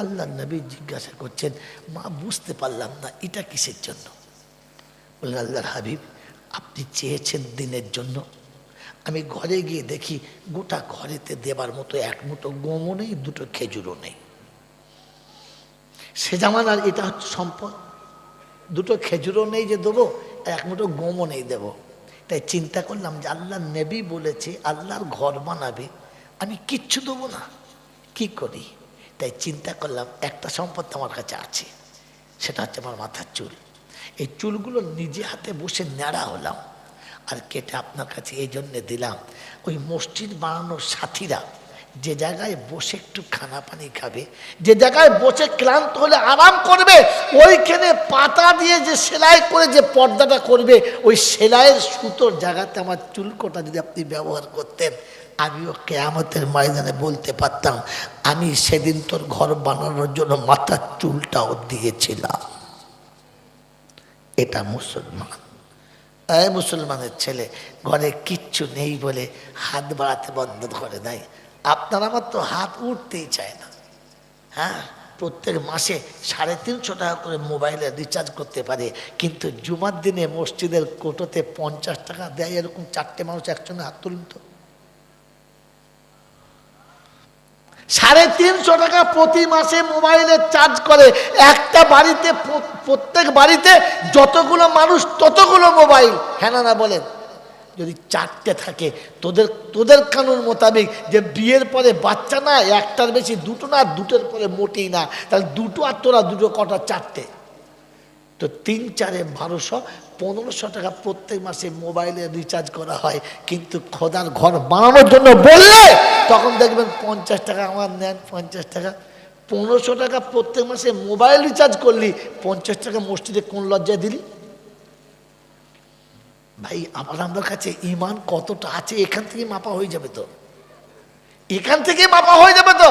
আল্লাহ নবী জিজ্ঞাসা করছেন, মা বুঝতে পারলাম না এটা কিসের জন্য? বললেন, আল্লাহর হাবিব আপনি চেয়েছেন দিনের জন্য, আমি ঘরে গিয়ে দেখি গোটা ঘরেতে দেবার মতো এক মুঠো গমও নেই, 2টো খেজুরও নেই। সে জামানার এটা হচ্ছে সম্পদ, 2টো খেজুরও নেই যে দেবো, এক মুঠো গমও নেই দেবো। তাই চিন্তা করলাম যে আল্লাহ নবী বলেছে আল্লাহর ঘর বানাবে, আমি কিচ্ছু দেবো না, কি করি? তাই চিন্তা করলাম একটা সম্পদ আমার কাছে আছে, সেটা হচ্ছে আমার মাথার চুল। এই চুলগুলো নিজে হাতে বসে ন্যাড়া হলাম আর কেটে আপনার কাছে এই জন্যে দিলাম। ওই মসজিদ বানানোর সাথীরা যে জায়গায় বসে একটু খানা পানি খাবে, যে জায়গায় বসে ক্লান্ত হলে আরাম করবে, ওইখানে পাতা দিয়ে যে সেলাই করে যে পর্দাটা করবে, ওই সেলাইয়ের সুতোর জায়গাতে আমার চুলকোটা যদি আপনি ব্যবহার করতেন, আমিও কিয়ামতের ময়দানে বলতে পারতাম, আমি সেদিন তোর ঘর বানানোর জন্য মাথার চুলটাও দিয়েছিলাম। এটা মুসলমান। এই মুসলমানের ছেলে ঘরে কিচ্ছু নেই বলে হাত বাড়াতে বন্ধ করে নাই। আপনার আমার তো হাত উঠতেই চায় না। হ্যাঁ, প্রত্যেক মাসে 350 টাকা করে মোবাইলে রিচার্জ করতে পারে, কিন্তু জুমার দিনে মসজিদের কোটোতে 50 টাকা দেয়, এরকম 4টে মানুষ একসঙ্গে হাত তুলুন তো। 350 টাকা প্রতি মাসে মোবাইলে চার্জ করে একটা বাড়িতে, প্রত্যেক বাড়িতে যতগুলো মানুষ ততগুলো মোবাইল। হ্যাঁ না বলেন? যদি 4টে থাকে, তোদের কানুন মোতাবেক যে বিয়ের পরে বাচ্চা না, একটার বেশি দুটো না, দুটোর পরে মোটেই না, তাহলে দুটো আর তোরা দুটো কটা? 4টে। তো 3 4 1200, 1500 টাকা প্রত্যেক মাসে মোবাইলে রিচার্জ করা হয়। কিন্তু খোদার ঘর বানানোর জন্য বললে তখন দেখবেন 50 টাকা আমার নেন, 50 টাকা। 1500 টাকা প্রত্যেক মাসে মোবাইল রিচার্জ করলি, 50 টাকা মসজিদে কোন লজ্জায় দিলি? ভাই আমার কাছে ইমান কতটা আছে এখান থেকে মাপা হয়ে যাবে তো, এখান থেকে মাপা হয়ে যাবে তো।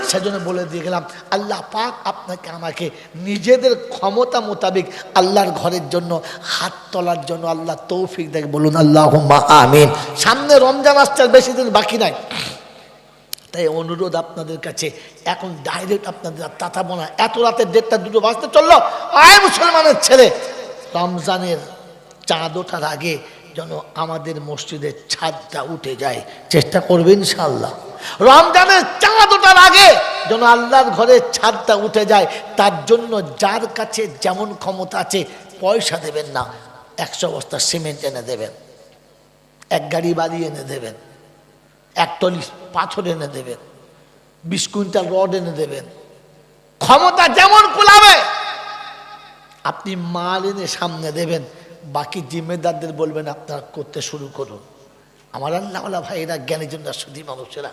সেজন্য বলে দিয়ে গেলাম, আল্লাহ পাক আপনাকে আমাকে নিজেদের ক্ষমতা মোতাবেক আল্লাহর ঘরের জন্য হাত তোলার জন্য আল্লাহ তৌফিক দেয়। বলুন আল্লাহুম্মা আমিন। সামনে রমজান আসছে, আর বেশি দিন বাকি নাই। তাই অনুরোধ আপনাদের কাছে, এখন ডাইরেক্ট আপনাদের তাতাবো না। এত রাতে 1:30 2টো বাজতে চললো। আয় মুসলমানের ছেলে, রমজানের চাঁদ ওঠার আগে যেন আমাদের মসজিদের ছাদটা উঠে যায়, চেষ্টা করবে ইনশাআল্লাহ। রমজানের চাঁদ ওঠার আগে যেন আল্লাহর ঘরের ছাদটা উঠে যায়। তার জন্য যার কাছে যেমন ক্ষমতা আছে, পয়সা দেবেন না, 100 বস্তা সিমেন্ট এনে দেবেন, 1 গাড়ি বালি এনে দেবেন, 1 টলি পাথর এনে দেবেন, 20 কুইন্টাল রড এনে দেবেন। ক্ষমতা যেমন কুলাবে আপনি মাল এনে সামনে দেবেন, বাকি জিম্মেদারদের বলবেন আপনারা করতে শুরু করুন। আমার আল্লাহওয়ালা ভাইয়েরা, জ্ঞানী জন্য শুধু মানুষেরা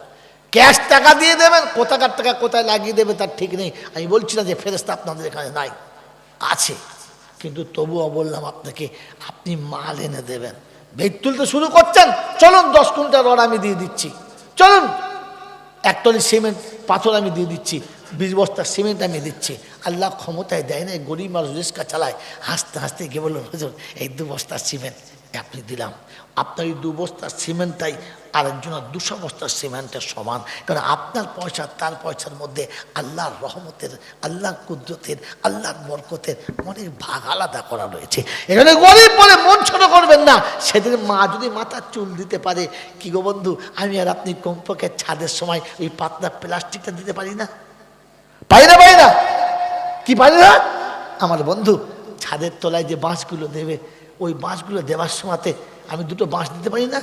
ক্যাশ টাকা দিয়ে দেবেন, কোথাকার টাকা কোথায় লাগিয়ে দেবে তার ঠিক নেই। আমি বলছি না যে ফেরেশতা আপনাদের এখানে নাই, আছে, কিন্তু তবুও বললাম আপনাকে, আপনি মাল এনে দেবেন। বেদ তুলতে শুরু করছেন, চলুন 10 কুইন্টাল রড আমি দিয়ে দিচ্ছি, চলুন 1 টলি সিমেন্ট পাথর আমি দিয়ে দিচ্ছি, 20 বস্তা সিমেন্ট আমি দিচ্ছি। আল্লাহ ক্ষমতায় দেয় না, গরিব মানুষ রিস্কা চালায়। হাসতে হাসতে গিয়ে বলুন, হুজুর এই 2 বস্তা সিমেন্ট আপনি দিলাম। আপনার এই 2 বস্তার সিমেন্টটাই আরেকজনের 200 বস্তার সিমেন্টের সমান। কারণ আপনার পয়সা তার পয়সার মধ্যে আল্লাহর রহমতের, আল্লাহর কুদরতের, আল্লাহর বরকতের অনেক ভাগ আলাদা করা রয়েছে। এখানে গরিব বলে মন ছোট করবেন না। সেদিন মা যদি মাথার চুল দিতে পারে, কি গো বন্ধু, আমি আর আপনি কমপক্ষে ছাদের সময় ওই পাতলা প্লাস্টিকটা দিতে পারি না? পারি না? পারি না? কি পারি না? আমার বন্ধু ছাদের তলায় যে বাঁশগুলো দেবে, ওই বাঁশগুলো দেওয়ার সময়তে আমি 2টো বাঁশ দিতে পারি না?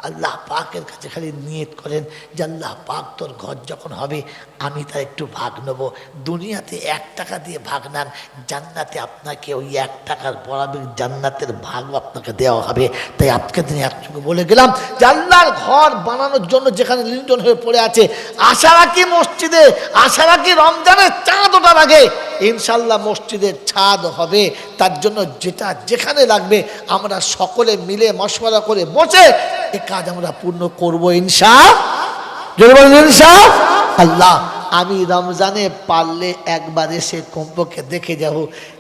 আল্লাহ পাকের কাছে খালি নিয়ত করেন যে আল্লাহ পাক তোর ঘর যখন হবে আমি তার একটু ভাগ নেব। দুনিয়াতে 1 টাকা দিয়ে ভাগ নেন, জান্নাতে আপনাকে ওই 1 টাকার বরাবর জান্নাতের ভাগও আপনাকে দেওয়া হবে। তাই আজকে দিনে একটুকু বলে গেলাম যে আল্লাহর ঘর বানানোর জন্য যেখানে লিন্টন হয়ে পড়ে আছে, আশা রাখি মসজিদে, আশা রাখি রমজানের চাঁদ ওঠার আগে ইনশাল্লাহ মসজিদের ছাদ হবে। তার জন্য যেটা যেখানে লাগবে আমরা সকলে মিলে মশওয়ারা করে বসে এ কাজ আমরা পূর্ণ করবো ইনশাআল্লাহ। আমি রমজানে পারলে একবার এসে কমপক্ষে দেখে যাব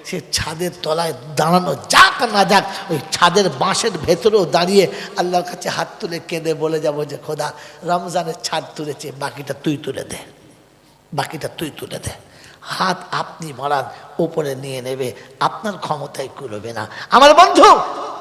সে ছাদের তলায় দাঁড়ানো, যাক না যাক ওই ছাদের বাঁশের ভেতরেও দাঁড়িয়ে আল্লাহর কাছে হাত তুলে কেঁদে বলে যাব যে খোদা রমজানের ছাদ তুলেছে, বাকিটা তুই তুলে দে, বাকিটা তুই তুলে দে। হাত আপনি বাড়ান, উপরে নিয়ে নেবে, আপনার ক্ষমতায় কুলবে না। আমার বন্ধু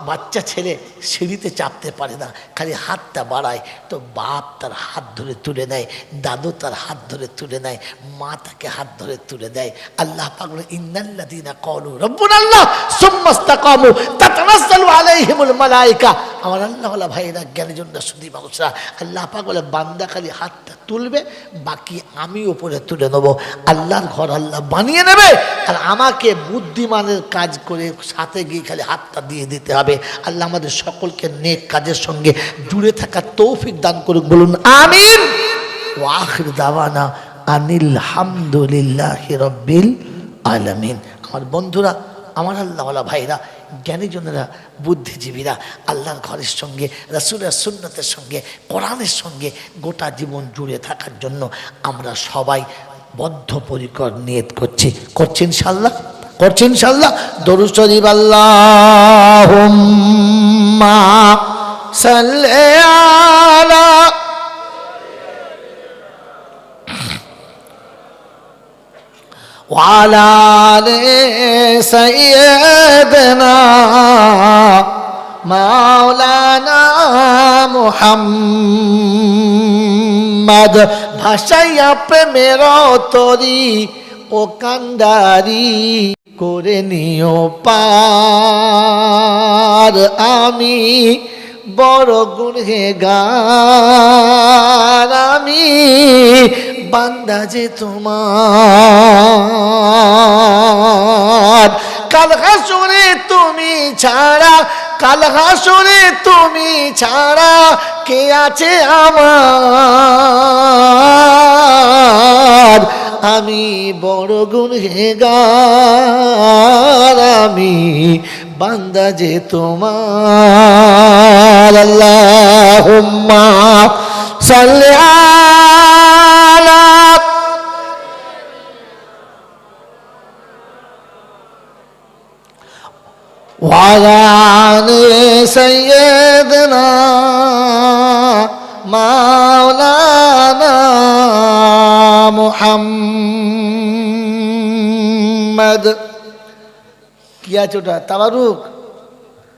বাচ্চা ছেলে সিঁড়িতে চাপতে পারে না, খালি হাতটা বাড়ায়, তো বাপ তার হাত ধরে তুলে নেয়, দাদু তার হাত ধরে তুলে নেয়, মা তাকে হাত ধরে তুলে দেয়। আল্লাহ পাক বলে ইন্নাল্লাযীনা ক্বালু রাব্বুনাল্লাহ সুম্মা ইসতাকামু তাতানাজ্জালু আলাইহিমুল মালায়েকা। আমার আল্লাহওয়ালা ভাইয়েরা, জ্ঞানীজনরা, শুধু মানুষরা, আল্লাহ পাক বলে বান্দা খালি হাতটা তুলবে, বাকি আমি উপরে তুলে নেবো। আল্লাহর ঘর আল্লাহ বানিয়ে নেবে, আর আমাকে বুদ্ধিমানের কাজ করে সাথে গিয়ে খালি হাতটা দিয়ে দিতে হবে। আল্লাহ আমাদের সকলকে নেক কাজের সঙ্গে জুড়ে থাকার তৌফিক দান করুক, বলুন আমিন। ওয়া আখির দাওয়ানা আনিল হামদুলিল্লাহি রাব্বিল আলামিন। আমার বন্ধুরা, আমার আল্লাহওয়ালা ভাইরা, জ্ঞানীজনেরা, বুদ্ধিজীবীরা, আল্লাহর ঘরের সঙ্গে, রাসূলের সুন্নতের সঙ্গে, কোরআনের সঙ্গে গোটা জীবন জুড়ে থাকার জন্য আমরা সবাই বদ্ধপরিকর নিয়ত করছি ইনশাআল্লাহ, করছি ইনশাআল্লাহ। দরুদ শরীফ আল্লাহুম্মা সাল্লি আলা ওয়া আলা আলি সাইয়্যিদিনা মাওলানা মুহাম্মদ। ভাষাইয়া প্রেমের তরি ও কান্ডারি করে নিও পার, আমি বড় গুনহেগার, আমি বান্দা যে তোমার। কাল হাসরে তুমি ছাড়া, কাল হাসরে তুমি ছাড়া কে আছে আমার, আমি বড় গুনহেগার, আমি বান্দা যে তোমার। আল্লাহুম্মা সাল্লি আলা ওয়ালা আলি সাইয়্যিদিনা মাওলানা মুহাম্মদ। কি আছে ওটা? তাবারুক।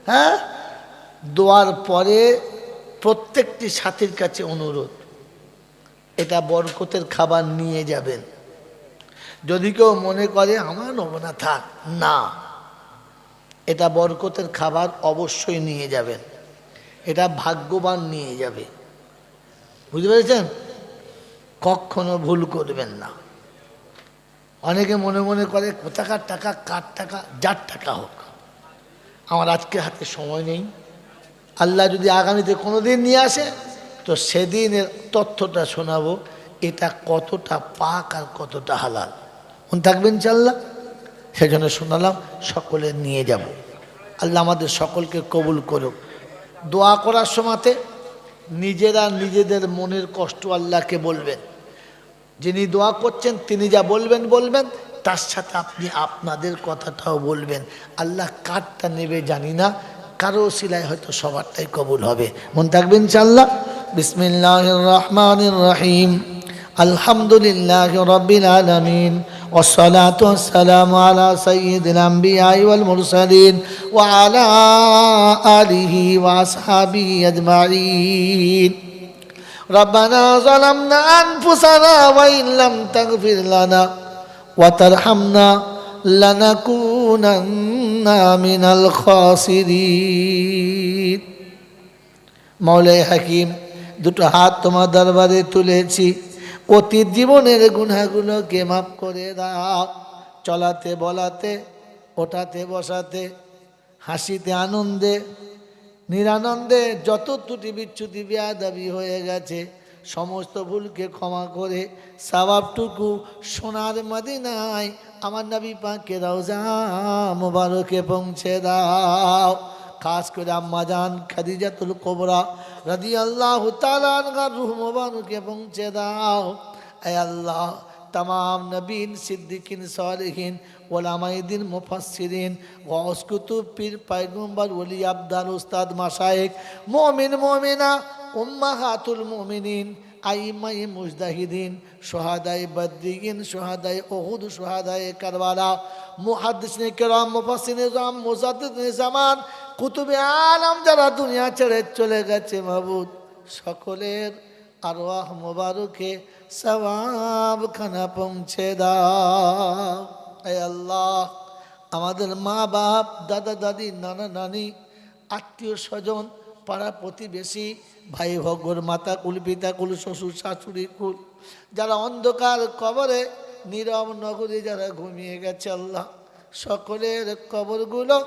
হ্যাঁ, দোয়ার পরে প্রত্যেকটি সাথীর কাছে অনুরোধ, এটা বরকতের খাবার নিয়ে যাবেন। যদি কেউ মনে করে আমার নেব না, থাক, না, এটা বরকতের খাবার অবশ্যই নিয়ে যাবেন। এটা ভাগ্যবান নিয়ে যাবে, বুঝতে পেরেছেন? কখনো ভুল করবেন না। অনেকে মনে মনে করে কোথাকার টাকা, কার টাকা, যার টাকা হোক, আমার আজকে হাতে সময় নেই। আল্লাহ যদি আগামীতে কোনো দিন নিয়ে আসে তো সেদিনের তথ্যটা শোনাবো, এটা কতটা পাক আর কতটা হালাল। মন থাকবেন ইনশাআল্লাহ। সেজন্য শোনালাম, সকলে নিয়ে যাব। আল্লাহ আমাদের সকলকে কবুল করুক। দোয়া করার সময়তে নিজেরা নিজেদের মনের কষ্ট আল্লাহকে বলবেন। যিনি দোয়া করছেন তিনি যা বলবেন বলবেন, তার সাথে আপনি আপনাদের কথাটাও বলবেন। আল্লাহ কারটা নেবে জানি না, কারো সিলাই হয়তো সবারটাই কবুল হবে। মন থাকবেন ইনশাআল্লাহ। বিসমিল্লাহির রহমানির রহিম। আলহামদুলিল্লাহি রাব্বিল আলামিন, والصلاة والسلام على سيد الأنبياء والمرسلين وعلى آله وأصحابه أجمعين. ربنا ظلمنا أنفسنا وإن لم تغفر لنا وترحمنا لنكونن من الخاسرين. মওলাই হাকিম, দুটো হাত তোমার দরবারে তুলেছি, অতীত জীবনের গুনাহগুলোকে মাফ করে দাও। চলাতে বলাতে, ওঠাতে বসাতে, হাসিতে আনন্দে নিরানন্দে যত ত্রুটি বিচ্যুতি বেয়াদবি হয়ে গেছে সমস্ত ভুলকে ক্ষমা করে সওয়াবটুকু সোনার মদিনায় আমার নবী পাকের রওজা মুবারকে পৌঁছে দাও। খাস করে আম্মা জান খাদিজাতুল কুবরা রাদিয়াল্লাহু তাআলা আনহার রূহ মুবারকে পৌঁছে দাও। এ আল্লাহ, तमाम नबीन सिद्दीकीन सालिहीन उलामाए-दीन मुफस्सिरीन गौस कुतुब पीर पैगम्बर वली अब्दाल उस्ताद मशाइख मोमिन मोमिना उम्माहातुल मोमिनीन आइम्माए मुजतहिदीन शुहादाए बद्रीन शुहादाए उहुद शुहादाए करबला मुहद्दिसिन किराम मुफस्सिरिन निज़ाम मुजद्दिदिन ज़मान कुतुबे आलम যারা দুনিয়া ছেড়ে চলে গেছে মাবুদ সকলের আরওয়াহ মুবারকে সওয়াব খানা পৌঁছে দাও। হে আল্লাহ, আমাদের মা বাপ দাদা দাদি নানা নানি আত্মীয় স্বজন পাড়া প্রতিবেশী ভাই ভগর মাতা কুল পিতা কুল শ্বশুর শাশুড়ি কুল যারা অন্ধকার কবরে নীরব নগরী যারা ঘুমিয়ে গেছে আল্লাহ সকলের কবরগুলো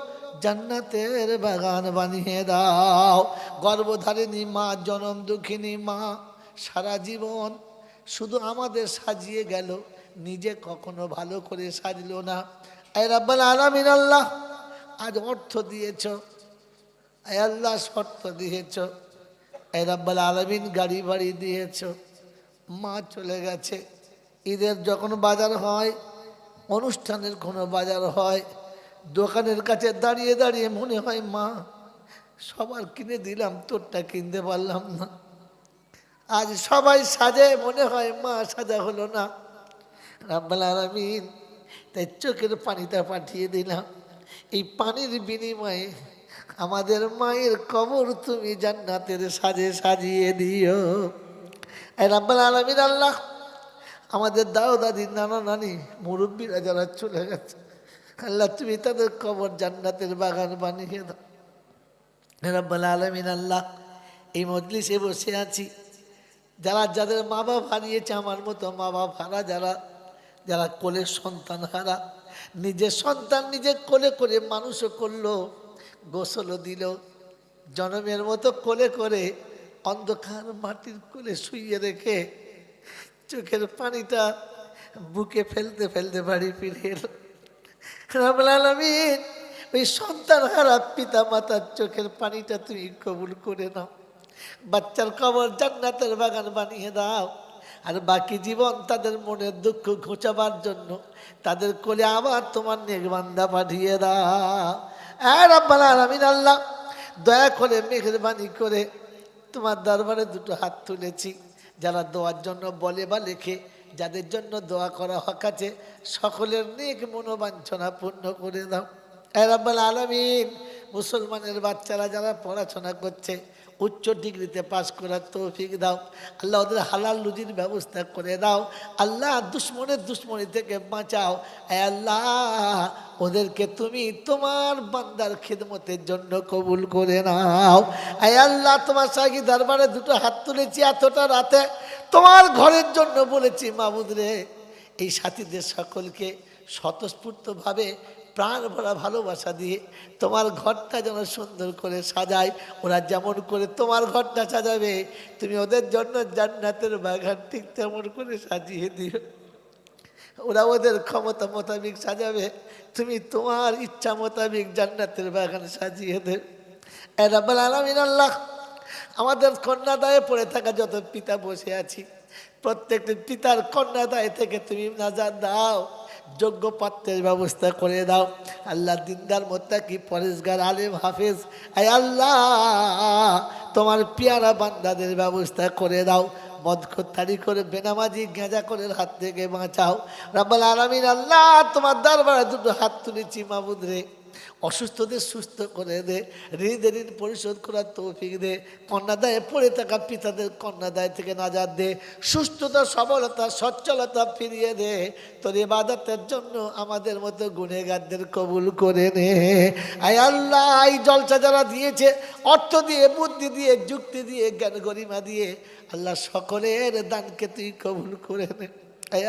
জান্নাতের বাগান বানিয়ে দাও। গর্ভধারিণী মা জনম দুঃখিনী মা সারা জীবন শুধু আমাদের সাজিয়ে গেল, নিজে কখনো ভালো করে সাজলো না। এ রাব্বুল আলামিন আল্লাহ, আজ অর্থ দিয়েছ, এ আল্লাহ শর্ত দিয়েছ, এ রাব্বুল আলামিন গাড়ি বাড়ি দিয়েছ, মা চলে গেছে। ঈদের যখন বাজার হয়, অনুষ্ঠানের কোনো বাজার হয়, দোকানের কাছে দাঁড়িয়ে দাঁড়িয়ে মনে হয় মা সবার কিনে দিলাম, তোরটা কিনতে পারলাম না। আজ সবাই সাজে, মনে হয় মা সাজা হলো না। রাব্বুল আলামিন তাই চোখের পানিটা পাঠিয়ে দিলাম, এই পানির বিনিময়ে আমাদের মায়ের কবর তুমি জান্নাতের সাজে সাজিয়ে দিও। এই রাব্বুল আলামিন আল্লাহ, আমাদের দাও দাদি নানা নানি মুরব্বীরা যারা চলে গেছে আল্লাহ তুমি তাদের কবর জান্নাতের বাগান বানিয়ে দাও রব্বুল আলামিন। আল্লাহ এই মজলিসে বসে আছি, যারা যাদের মা বাপ হারিয়েছে, আমার মতো মা বাপ হারা যারা, যারা কোলের সন্তান হারা, নিজের সন্তান নিজে কোলে করে মানুষও করলো, গোসলও দিল, জনমের মতো কোলে করে অন্ধকার মাটির কোলে শুইয়ে রেখে চোখের পানিটা বুকে ফেলতে ফেলতে বাড়ি ফিরে এলো। রব্বুল আলামিন ওই সন্তান হারা পিতা মাতার চোখের পানিটা তুমি কবুল করে নাও, বাচ্চার কবর জান্নাতের বাগান বানিয়ে দাও। আর বাকি জীবন তাদের মনের দুঃখ ঘোচাবার জন্য তাদের কোলে আবার তোমার নেক বান্দা পাঠিয়ে দাও। রব্বুল আলামিন আল্লাহ দয়া করে মেহেরবানি করে তোমার দরবারে দুটো হাত তুলেছি, যারা দোয়ার জন্য বলে বা লেখে, যাদের জন্য দোয়া করা হক আছে, সকলের নেক মনোবাঞ্ছনা পূর্ণ করে দাও। রব্বুল আলামিন মুসলমানের বাচ্চারা যারা পড়াশোনা করছে, উচ্চ ডিগ্রিতে পাস করার তৌফিক দাও আল্লাহ, ওদের হালাল রুজির ব্যবস্থা করে দাও আল্লাহ, দুশ্মনের দুশ্মনী থেকে বাঁচাও আল্লাহ, ওদেরকে তুমি তোমার বান্দার খিদমতের জন্য কবুল করে নাও আল্লাহ। তোমার সাকি দরবারে দুটো হাত তুলেছি এতটা রাতে, তোমার ঘরের জন্য বলেছি মাবুদ রে, এই সাথীদের সকলকে স্বতঃস্ফূর্তভাবে প্রাণ ভরা ভালোবাসা দিয়ে তোমার ঘরটা যেন সুন্দর করে সাজায়, ওরা যেমন করে তোমার ঘরটা সাজাবে তুমি ওদের জন্য জান্নাতের বাগান ঠিক তেমন করে সাজিয়ে দিও। ওরা ওদের ক্ষমতা মোতাবেক সাজাবে, তুমি তোমার ইচ্ছা মোতাবেক জান্নাতের বাগান সাজিয়ে দেবে। রব্বুল আলামিন আল্লাহ আমাদের কন্যাদায়ে পড়ে থাকা যত পিতা বসে আছি, প্রত্যেকটি পিতার কন্যাদায় থেকে তুমি নাজাত দাও, যোগ্য পাত্রের ব্যবস্থা করে দাও আল্লাহ। দিনদার মুত্তাকি পরেশগার আলেম হাফেজ আল্লাহ, তোমার পিয়ারা বান্দাদের ব্যবস্থা করে দাও, মদখোরতারি করে বেনামাজি গেঁজা করে হাত থেকে বাঁচাও রব্বুল আলামিন আল্লাহ। তোমার দরবারে দুটো হাত তুলেছি মাবুদ রে, অসুস্থদের সুস্থ করে দে, ঋণের ঋণ পরিশোধ করার তৌফিক দে, কন্যাদায়ে পড়ে থাকা পিতাদের কন্যাদায় থেকে নাজাত দে, সুস্থতা সবলতা সচ্ছলতা ফিরিয়ে দে, তোর ইবাদতের জন্য আমাদের মতো গুনেগারদের কবুল করে নে আল্লাহ। এই জলসা যারা দিয়েছে, অর্থ দিয়ে, বুদ্ধি দিয়ে, যুক্তি দিয়ে, জ্ঞান গরিমা দিয়ে আল্লাহ, সকলের দানকে তুই কবুল করে নে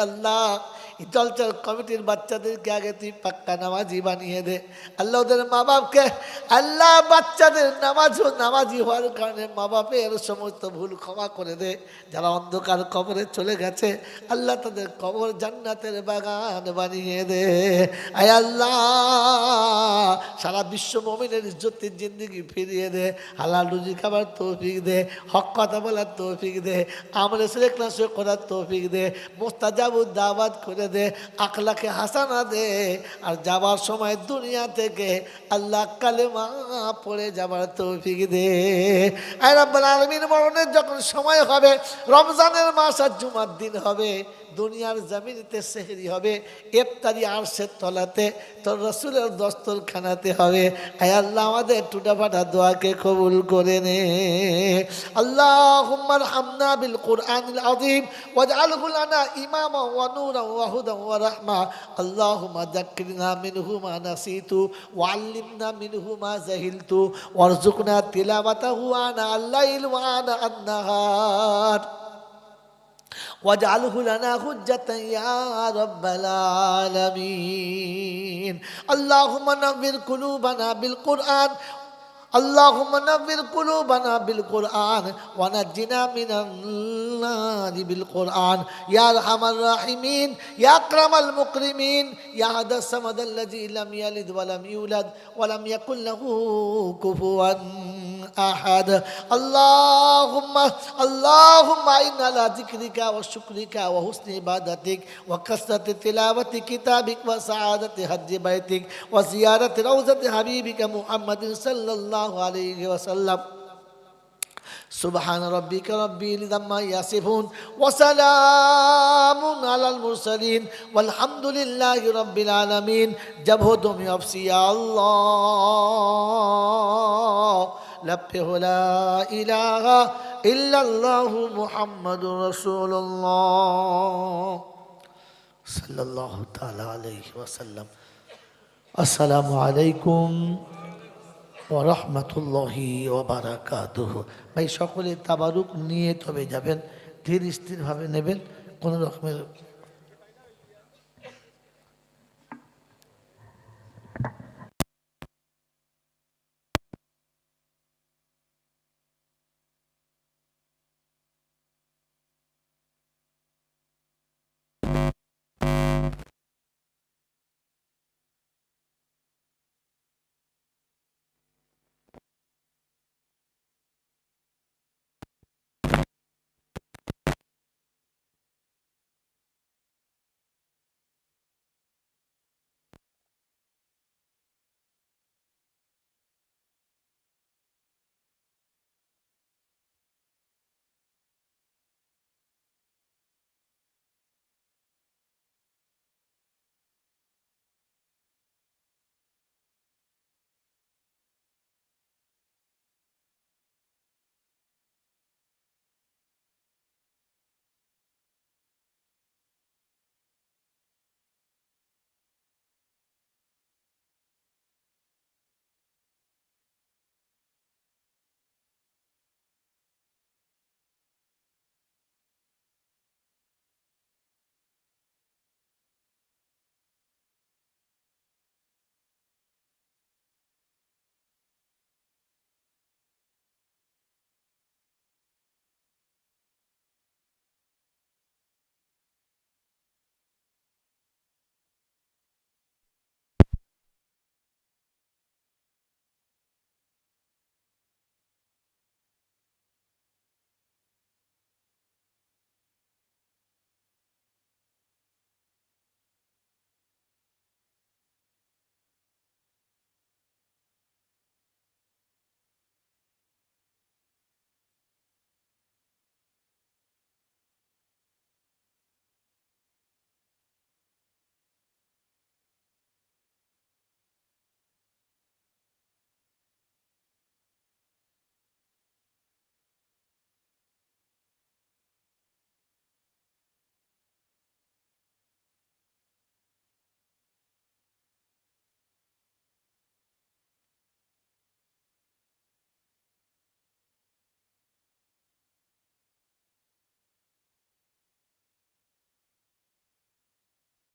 আল্লাহ। এই জলসার কমিটির বাচ্চাদেরকে আগে তুই পাক্কা নামাজি বানিয়ে দে আল্লাহ, ওদের মা বাপকে আল্লাহ, বাচ্চাদের নামাজি হওয়ার কারণে মা বাপের সমস্ত ভুল ক্ষমা করে দে। যারা অন্ধকার কবরে চলে গেছে আল্লাহ, তাদের কবর জান্নাতের বাগান বানিয়ে দে আল্লাহ। সারা বিশ্ব মুমিনের ইজ্জতের জিন্দেগি ফিরিয়ে দে, হালাল রুজি খাবার তৌফিক দে, হক কথা বলার তৌফিক দে, আমলে ইখলাস করার তৌফিক দে, মুস্তাজাবুদ দাওয়াত করে দে, আখলাকে হাসানা দে, আর যাবার সময় দুনিয়া থেকে আল্লাহ কালেমা পড়ে যাবার তৌফিক দে রব্বুল আলামিন। মরণের যখন সময় হবে, রমজানের মাস আর জুমার দিন হবে, দুনিয়ার জমিনেতে সেহরি হবে, ইফতারি আরশের তলাতে তোর রাসূলের দস্তরখানাতে হবে আল্লাহ। আমাদের টুটাফাটা দোয়াকে কবুল করে নে আল্লাহুম্মা আরহামনা বিল কুরআনিল আযীম ওয়াজআলহু লানা ইমামা ওয়া নূরা ওয়া হুদা ওয়া রাহমা। আল্লাহুম্মা যাক্কিরনা মিনহু মা নাসিতু ওয়া আল্লিমনা মিনহু মা জাহিলতু ওয়ারযুকনা তিলাওয়াতাহু আনা আল-লাইল ওয়া আনা আন-নাহার واجعله لنا حجة يا رب العالمين. اللهم نور قلوبنا بالقرآن، اللهم نور قلوبنا بالقرآن ونجنا من النار بالقرآن يا أرحم الراحمين يا أكرم المكرمين يا أحد الصمد الذي لم يلد ولم يولد ولم يكن له كفوا أحد. اللهم إنا على ذكرك وشكرك وحسن عبادتك وكثرة تلاوة كتابك وسعادة حج بيتك وزيارة روضة حبيبك محمد صلى الله عليه وسلم. سبحان ربك رب العزة عما يصفون وسلام على المرسلين والحمد لله رب العالمين. जब हो तुम अफसी या अल्लाह लब्बे ला इलाहा इल्लल्लाहु मुहम्मदुर रसूलुल्लाह सल्लल्लाहु ताला अलैहि वसल्लम. আসসালামু আলাইকুম ওয়া রাহমাতুল্লাহি ওয়া বারাকাতুহু। ভাই সকলে তাবারুক নিয়ে তবে যাবেন, ধীর স্থিরভাবে নেবেন, কোনো রকমের